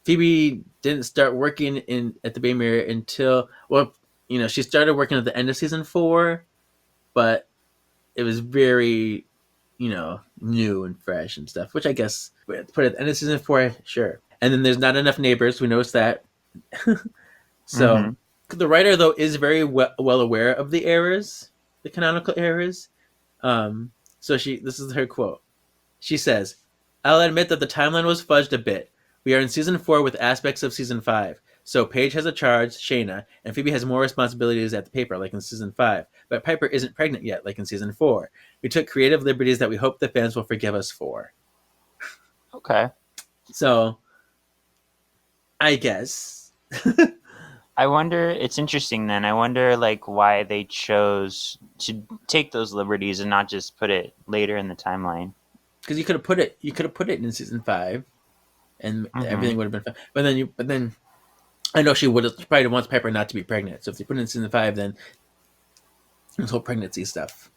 Phoebe didn't start working at the Bay Mirror until she started working at the end of season 4, but it was very new and fresh and stuff, which I guess put at the end of season 4, sure. And then there's not enough neighbors. We noticed that. So the writer though is very well aware of the errors, the canonical errors. So this is her quote. She says, "I'll admit that the timeline was fudged a bit. We are in season 4 with aspects of season 5. So Paige has a charge, Shayna, and Phoebe has more responsibilities at the paper, like in season 5. But Piper isn't pregnant yet, like in season 4. We took creative liberties that we hope the fans will forgive us for." Okay. So, I guess. I wonder, it's interesting then. I wonder like why they chose to take those liberties and not just put it later in the timeline. Because you could have put it in season 5 and everything would have been fine. But then I know she probably wants Piper not to be pregnant. So if they put it in season 5, then this whole pregnancy stuff.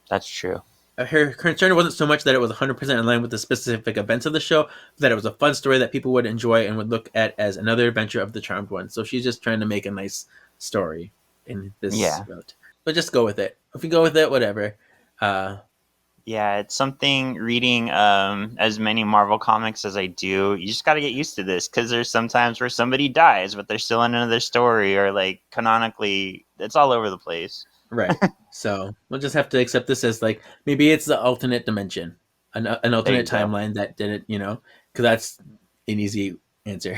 That's true. Her concern wasn't so much that it was 100% in line with the specific events of the show, but that it was a fun story that people would enjoy and would look at as another adventure of the Charmed One. So she's just trying to make a nice story in this route. But just go with it. If you go with it, whatever. Yeah, it's something reading as many Marvel comics as I do. You just got to get used to this because there's sometimes where somebody dies, but they're still in another story, or like canonically, it's all over the place. Right. So we'll just have to accept this as like maybe it's the alternate dimension, an alternate timeline that didn't, because that's an easy answer.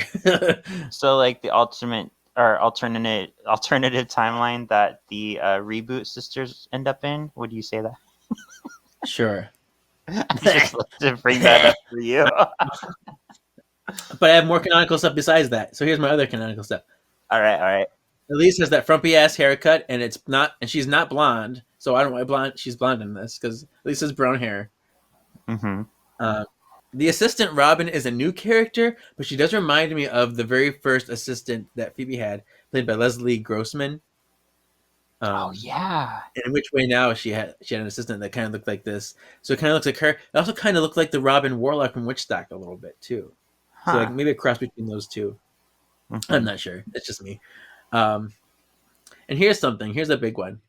So like the alternative timeline that the reboot sisters end up in. Would you say that? Sure. Just to bring that up for you. But I have more canonical stuff besides that. So here's my other canonical stuff. All right. Elise has that frumpy ass haircut, and she's not blonde. So I don't know why she's blonde in this because Elise has brown hair. The assistant Robin is a new character, but she does remind me of the very first assistant that Phoebe had, played by Leslie Grossman. Yeah. And in which way now she had an assistant that kind of looked like this. So it kind of looks like her. It also kind of looked like the Robin Warlock from Witchstock a little bit too. So like maybe a cross between those two. I'm not sure. It's just me. And here's something. Here's a big one.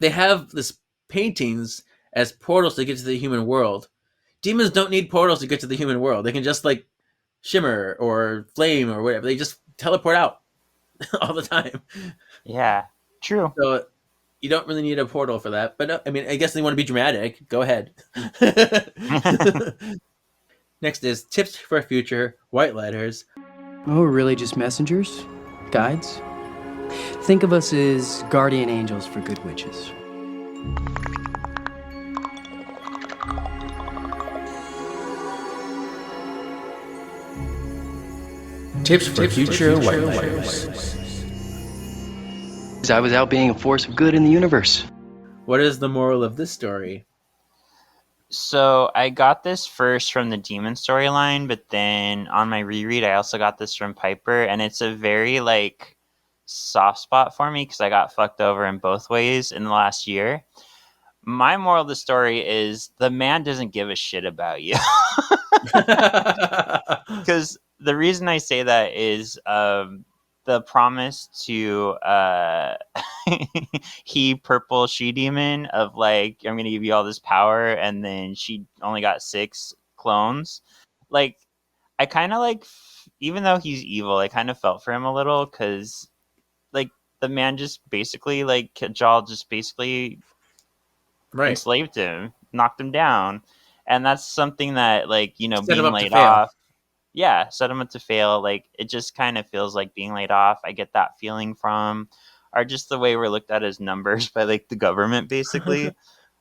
They have this paintings as portals to get to the human world. Demons don't need portals to get to the human world. They can just like shimmer or flame or whatever. They just teleport out all the time. Yeah, true. So you don't really need a portal for that. But I mean, I guess they want to be dramatic. Go ahead. Next is tips for future white lighters. Oh, we're really just messengers? Guides? Think of us as guardian angels for good witches. Tips for future white lighters. I was out being a force of good in the universe. What is the moral of this story? So I got this first from the demon storyline, but then on my reread, I also got this from Piper, and it's a very like soft spot for me because I got fucked over in both ways in the last year. My moral of the story is the man doesn't give a shit about you. Because the reason I say that is the promise to he purple she demon of like, I'm gonna give you all this power, and then she only got 6 clones. Like, I kind of like, even though he's evil, I kind of felt for him a little because like the man just basically like Kajal just basically enslaved him, knocked him down, and that's something that like, you know, Set being laid off. Yeah, set him up to fail. Like, it just kind of feels like being laid off. I get that feeling from, or just the way we're looked at as numbers by like the government, basically.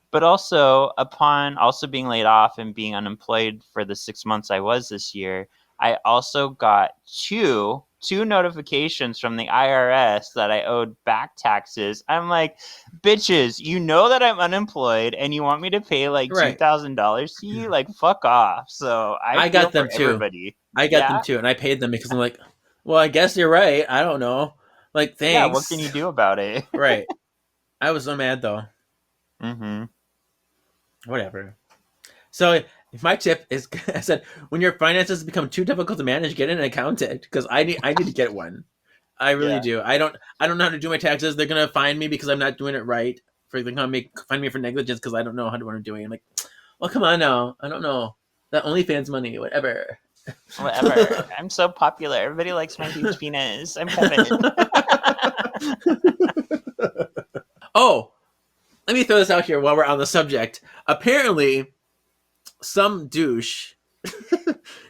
But also, upon also being laid off and being unemployed for the 6 months I was this year, I also got two notifications from the IRS that I owed back taxes. I'm like, bitches, you know that I'm unemployed and you want me to pay like $2,000 to you? Like, fuck off. So I got them too. Everybody. I got them too, and I paid them because I'm like, well, I guess you're right. I don't know. Like, thanks. Yeah, what can you do about it? Right. I was so mad though. Mm-hmm. Whatever. So my tip is, I said, when your finances become too difficult to manage, get an accountant, because I need to get one. I really do. I don't know how to do my taxes. They're gonna find me because I'm not doing it right. They're gonna find me for negligence because I don't know how to what I'm doing. I'm like, well, come on now. I don't know. That OnlyFans money, whatever. Whatever. I'm so popular. Everybody likes my huge penis. I'm Kevin. Oh, let me throw this out here while we're on the subject. Apparently, some douche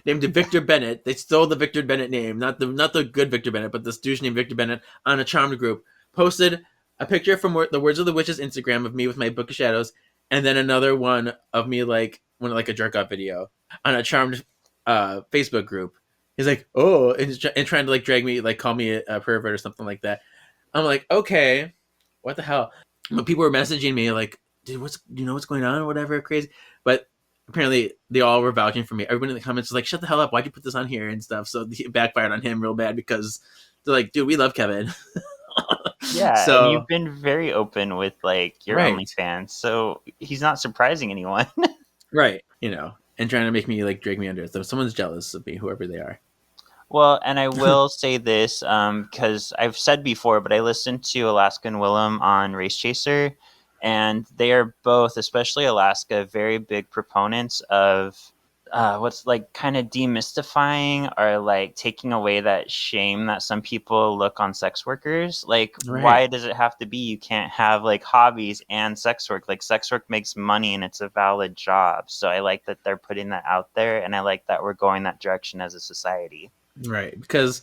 named Victor Bennett, they stole the Victor Bennett name, not the good Victor Bennett, but this douche named Victor Bennett on a Charmed group, posted a picture from the Words of the Witches Instagram of me with my Book of Shadows, and then another one of me like a jerk off video on a Charmed Facebook group. He's like, oh, and trying to like drag me, like call me a pervert or something like that. I'm like, okay, what the hell? But people were messaging me like, dude, you know what's going on or whatever, crazy. But apparently they all were vouching for me. Everybody in the comments was like, shut the hell up, why'd you put this on here and stuff? So it backfired on him real bad because they're like, dude, we love Kevin. Yeah, so and you've been very open with like your OnlyFans, so he's not surprising anyone. Right, you know, and trying to make me like drag me under it. So someone's jealous of me, whoever they are. Well, and I will say this because I've said before, but I listened to Alaska and Willem on Race Chaser, and they are both, especially Alaska, very big proponents of what's like kind of demystifying or like taking away that shame that some people look on sex workers. Like, why does it have to be you can't have like hobbies and sex work? Like, sex work makes money and it's a valid job. So I like that they're putting that out there, and I like that we're going that direction as a society. Right, because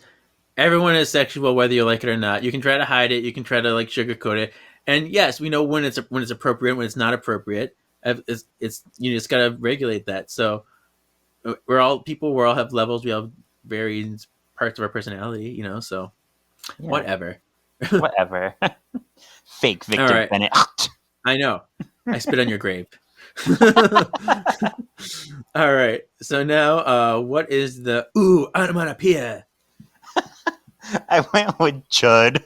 everyone is sexual, whether you like it or not. You can try to hide it, you can try to like sugarcoat it, and yes, we know when it's appropriate, when it's not appropriate. It's you just gotta regulate that. So we're all people. We all have levels. We all varying parts of our personality, you know. So whatever. Fake Victor Bennett. I know. I spit on your grave. All right. So now, what is the onomatopoeia? I went with chud.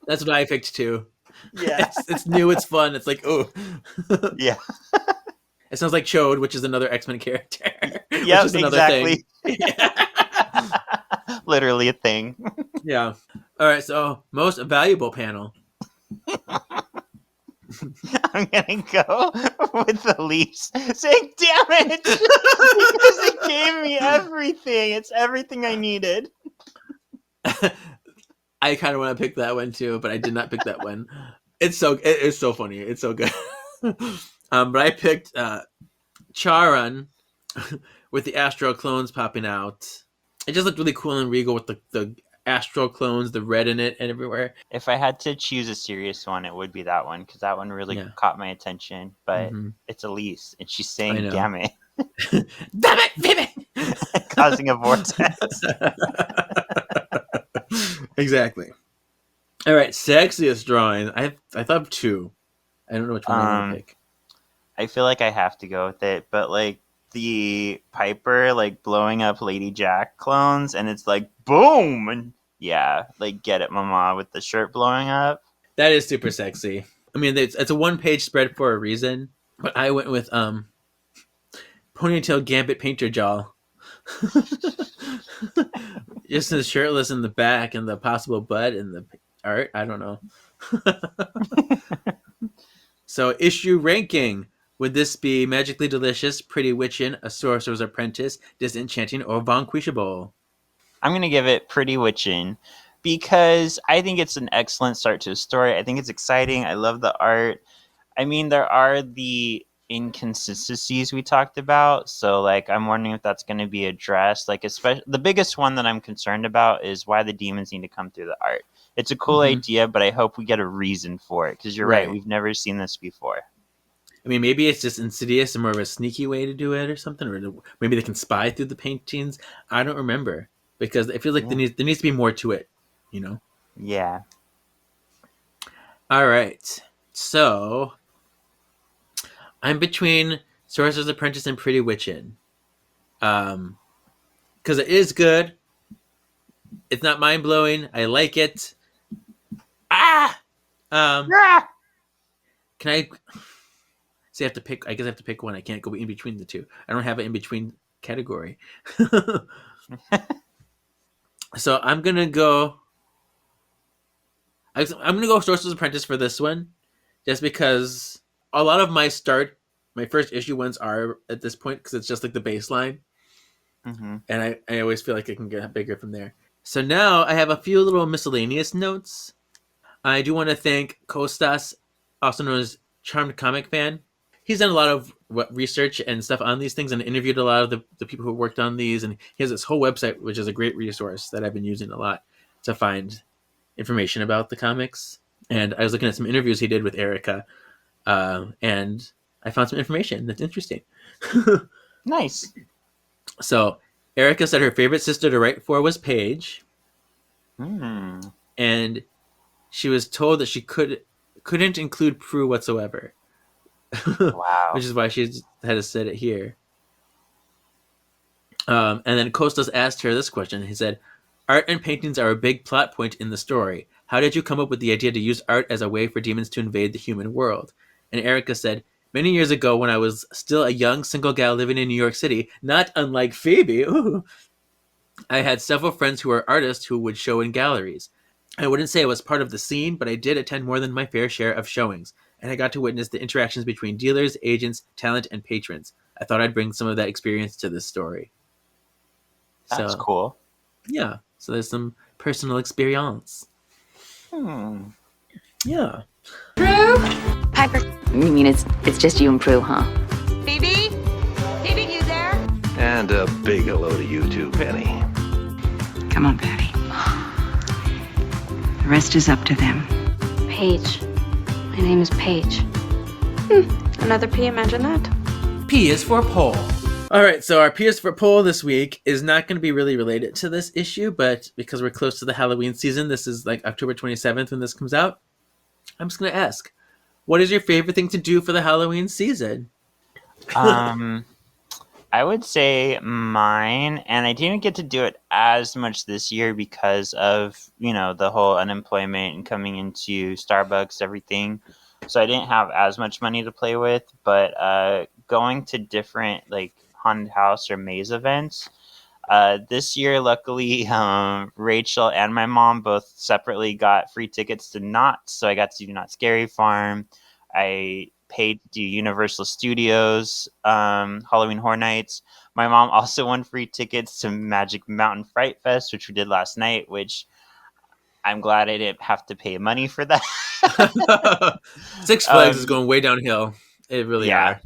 That's what I picked too. Yeah, it's new. It's fun. It's like yeah. It sounds like Chode, which is another X-Men character. Yeah, exactly. Literally a thing. Yeah. All right. So most valuable panel. I'm gonna go with the least. Saying, damn it, because it gave me everything. It's everything I needed. I kind of want to pick that one too, but I did not pick that one. it's so funny. It's so good. But I picked Charon with the astral clones popping out. It just looked really cool and regal with the astral clones, the red in it and everywhere. If I had to choose a serious one, it would be that one because that one really caught my attention. But it's Elise, and she's saying, "Damn it, damn it, baby," causing a vortex. Exactly. All right, sexiest drawing. I thought of two. I don't know which one I'm gonna pick. I feel like I have to go with it, but like the Piper like blowing up Lady Jack clones, and it's like boom, and like get it, mama, with the shirt blowing up. That is super sexy. I mean, it's a 1-page spread for a reason, but I went with ponytail Gambit painter jaw. Just as shirtless in the back and the possible butt in the art. I don't know. So issue ranking. Would this be Magically Delicious, Pretty Witchin', A Sorcerer's Apprentice, Disenchanting, or Vanquishable? I'm going to give it Pretty Witchin' because I think it's an excellent start to a story. I think it's exciting. I love the art. I mean, there are the inconsistencies we talked about. So, like, I'm wondering if that's going to be addressed. Like, especially the biggest one that I'm concerned about is why the demons need to come through the art. It's a cool idea, but I hope we get a reason for it because you're right. We've never seen this before. I mean, maybe it's just insidious and more of a sneaky way to do it or something, or maybe they can spy through the paintings. I don't remember because I feel like there needs to be more to it, you know? Yeah. All right. So I'm between Sorcerer's Apprentice and Pretty Witchin'. Because it is good. It's not mind-blowing. I like it. Can I... So I have to pick. I guess I have to pick one. I can't go in between the two. I don't have an in between category. So I'm gonna go. I'm gonna go Sorcerer's Apprentice for this one, just because a lot of my first issue ones are at this point because it's just like the baseline, and I always feel like it can get bigger from there. So now I have a few little miscellaneous notes. I do want to thank Kostas, also known as Charmed Comic Fan. He's done a lot of research and stuff on these things and interviewed a lot of the people who worked on these. And he has this whole website, which is a great resource that I've been using a lot to find information about the comics. And I was looking at some interviews he did with Erica, and I found some information that's interesting. Nice. So Erica said her favorite sister to write for was Paige. And she was told that she couldn't include Prue whatsoever. Wow. Which is why she had to set it here. And then Kostas asked her this question. He said, "Art and paintings are a big plot point in the story. How did you come up with the idea to use art as a way for demons to invade the human world?" And Erica said, "Many years ago when I was still a young single gal living in New York City, not unlike Phoebe, I had several friends who were artists who would show in galleries. I wouldn't say I was part of the scene, but I did attend more than my fair share of showings. And I got to witness the interactions between dealers, agents, talent, and patrons. I thought I'd bring some of that experience to this story." That's cool. Yeah. So there's some personal experience. Yeah. Prue? Piper. You mean it's just you and Prue, huh? Phoebe? Phoebe, you there? And a big hello to you too, Penny. Come on, Patty. The rest is up to them. Paige. My name is Paige. Another P, imagine that. P is for poll. All right, so our P is for poll this week is not going to be really related to this issue, but because we're close to the Halloween season, this is like October 27th when this comes out, I'm just going to ask, what is your favorite thing to do for the Halloween season? I would say mine, and I didn't get to do it as much this year because of, the whole unemployment and coming into Starbucks, everything. So I didn't have as much money to play with, but going to different like haunted house or maze events. This year, luckily, Rachel and my mom both separately got free tickets to Knott's, so I got to do Knott's Scary Farm. I paid to do Universal Studios, Halloween Horror Nights. My mom also won free tickets to Magic Mountain Fright Fest, which we did last night, which I'm glad I didn't have to pay money for that. Six Flags is going way downhill. It really are.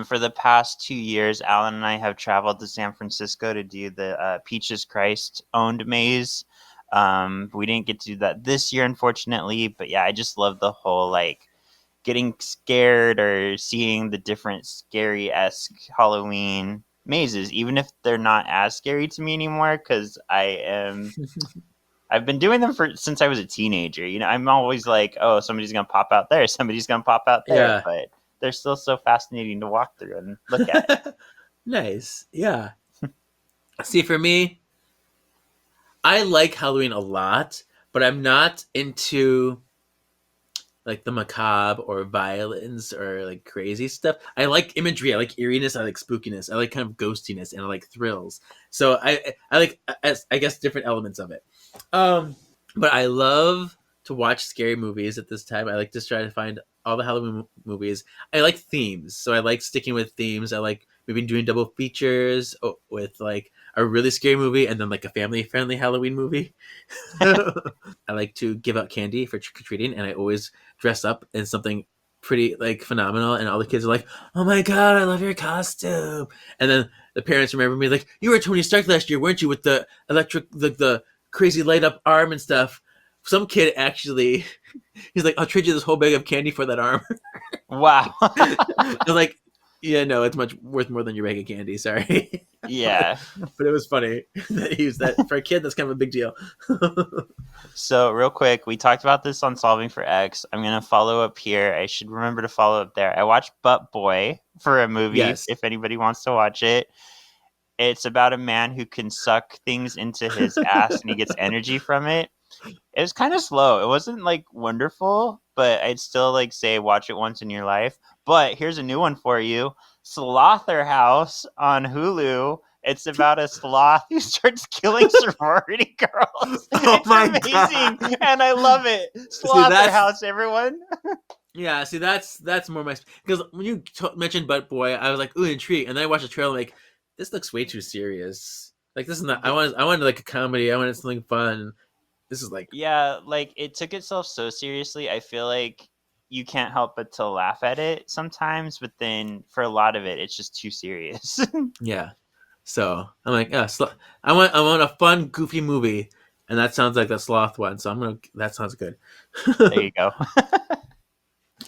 For the past 2 years, Alan and I have traveled to San Francisco to do the Peaches Christ owned maze. We didn't get to do that this year, unfortunately, but yeah, I just love the whole like getting scared or seeing the different scary-esque Halloween mazes, even if they're not as scary to me anymore, because I've been doing them since I was a teenager. You know, I'm always like, oh, somebody's gonna pop out there, somebody's gonna pop out there, but they're still so fascinating to walk through and look at. Nice. Yeah. See, for me, I like Halloween a lot, but I'm not into like the macabre or violence or like crazy stuff. I like imagery. I like eeriness. I like spookiness. I like kind of ghostiness, and I like thrills. So I like, I guess, different elements of it. But I love to watch scary movies at this time. I like to try to find all the Halloween movies. I like themes, so I like sticking with themes. I like maybe doing double features with like a really scary movie and then like a family-friendly Halloween movie. I like to give out candy for trick-or-treating, and I always dress up in something pretty like phenomenal, and all the kids are like, "Oh my god, I love your costume!" And then the parents remember me like, "You were Tony Stark last year, weren't you, with the electric, the crazy light up arm and stuff?" Some kid actually, he's like, "I'll trade you this whole bag of candy for that arm." Wow. I was like, "Yeah, no, it's much worth more than your bag of candy. Sorry." Yeah. But it was funny that he used that for a kid. That's kind of a big deal. So real quick, we talked about this on Solving for X. I'm going to follow up here. I should remember to follow up there. I watched Butt Boy for a movie, if anybody wants to watch it. It's about a man who can suck things into his ass and he gets energy from it. It was kind of slow. It wasn't like wonderful, but I'd still like say watch it once in your life. But here's a new one for you. Slaughterhouse on Hulu. It's about a sloth who starts killing sorority girls. It's amazing, God. And I love it. Slaughterhouse, everyone. Yeah, see, that's more my... Because when you mentioned Butt Boy, I was like, ooh, intrigued. And then I watched the trailer, like, this looks way too serious. Like, this is not... I wanted like a comedy. I wanted something fun. This is like... Yeah, like, it took itself so seriously. I feel like you can't help but to laugh at it sometimes, but then for a lot of it, it's just too serious. Yeah. So I'm like, I want a fun, goofy movie, and that sounds like the sloth one. So that sounds good. There you go.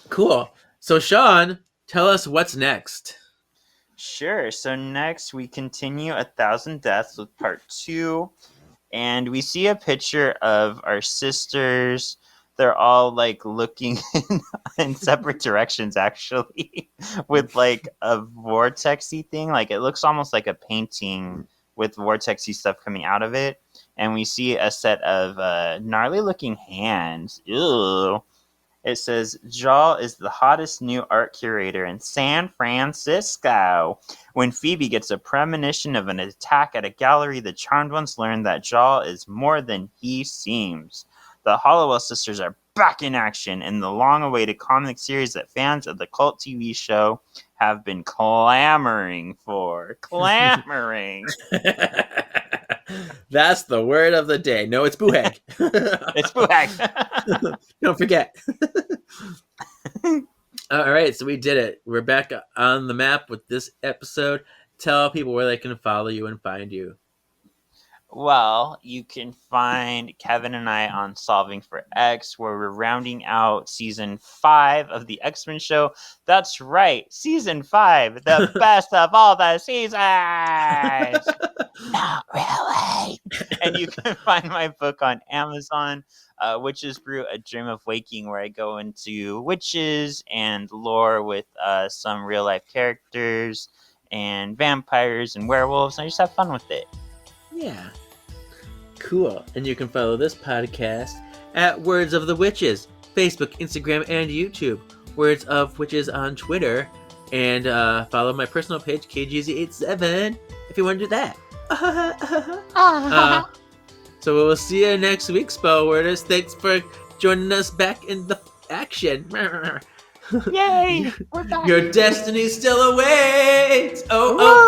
Cool. So Sean, tell us what's next. Sure. So next we continue 1,000 Deaths with part 2, and we see a picture of our sisters. They're all like looking in separate directions, actually, with like a vortexy thing. Like it looks almost like a painting with vortexy stuff coming out of it. And we see a set of gnarly looking hands. Ew. It says, Jaw is the hottest new art curator in San Francisco. When Phoebe gets a premonition of an attack at a gallery, the Charmed Ones learn that Jaw is more than he seems. The Hollowell sisters are back in action in the long-awaited comic series that fans of the cult TV show have been clamoring for. Clamoring. That's the word of the day. No, it's boohag. It's boohag. Don't forget. All right, so we did it. We're back on the map with this episode. Tell people where they can follow you and find you. Well, you can find Kevin and I on Solving for X, where we're rounding out season 5 of the X-Men show. That's right, season 5, the best of all the seasons. Not really. And you can find my book on Amazon, Witches Brew, A Dream of Waking, where I go into witches and lore with some real-life characters and vampires and werewolves. And I just have fun with it. Yeah. Cool. And you can follow this podcast at Words of the Witches, Facebook, Instagram, and YouTube. Words of Witches on Twitter. And follow my personal page, KGZ87, if you want to do that. So we'll see you next week, Spellworders. Thanks for joining us back in the action. Yay! We're back. Your destiny still awaits. Oh, oh.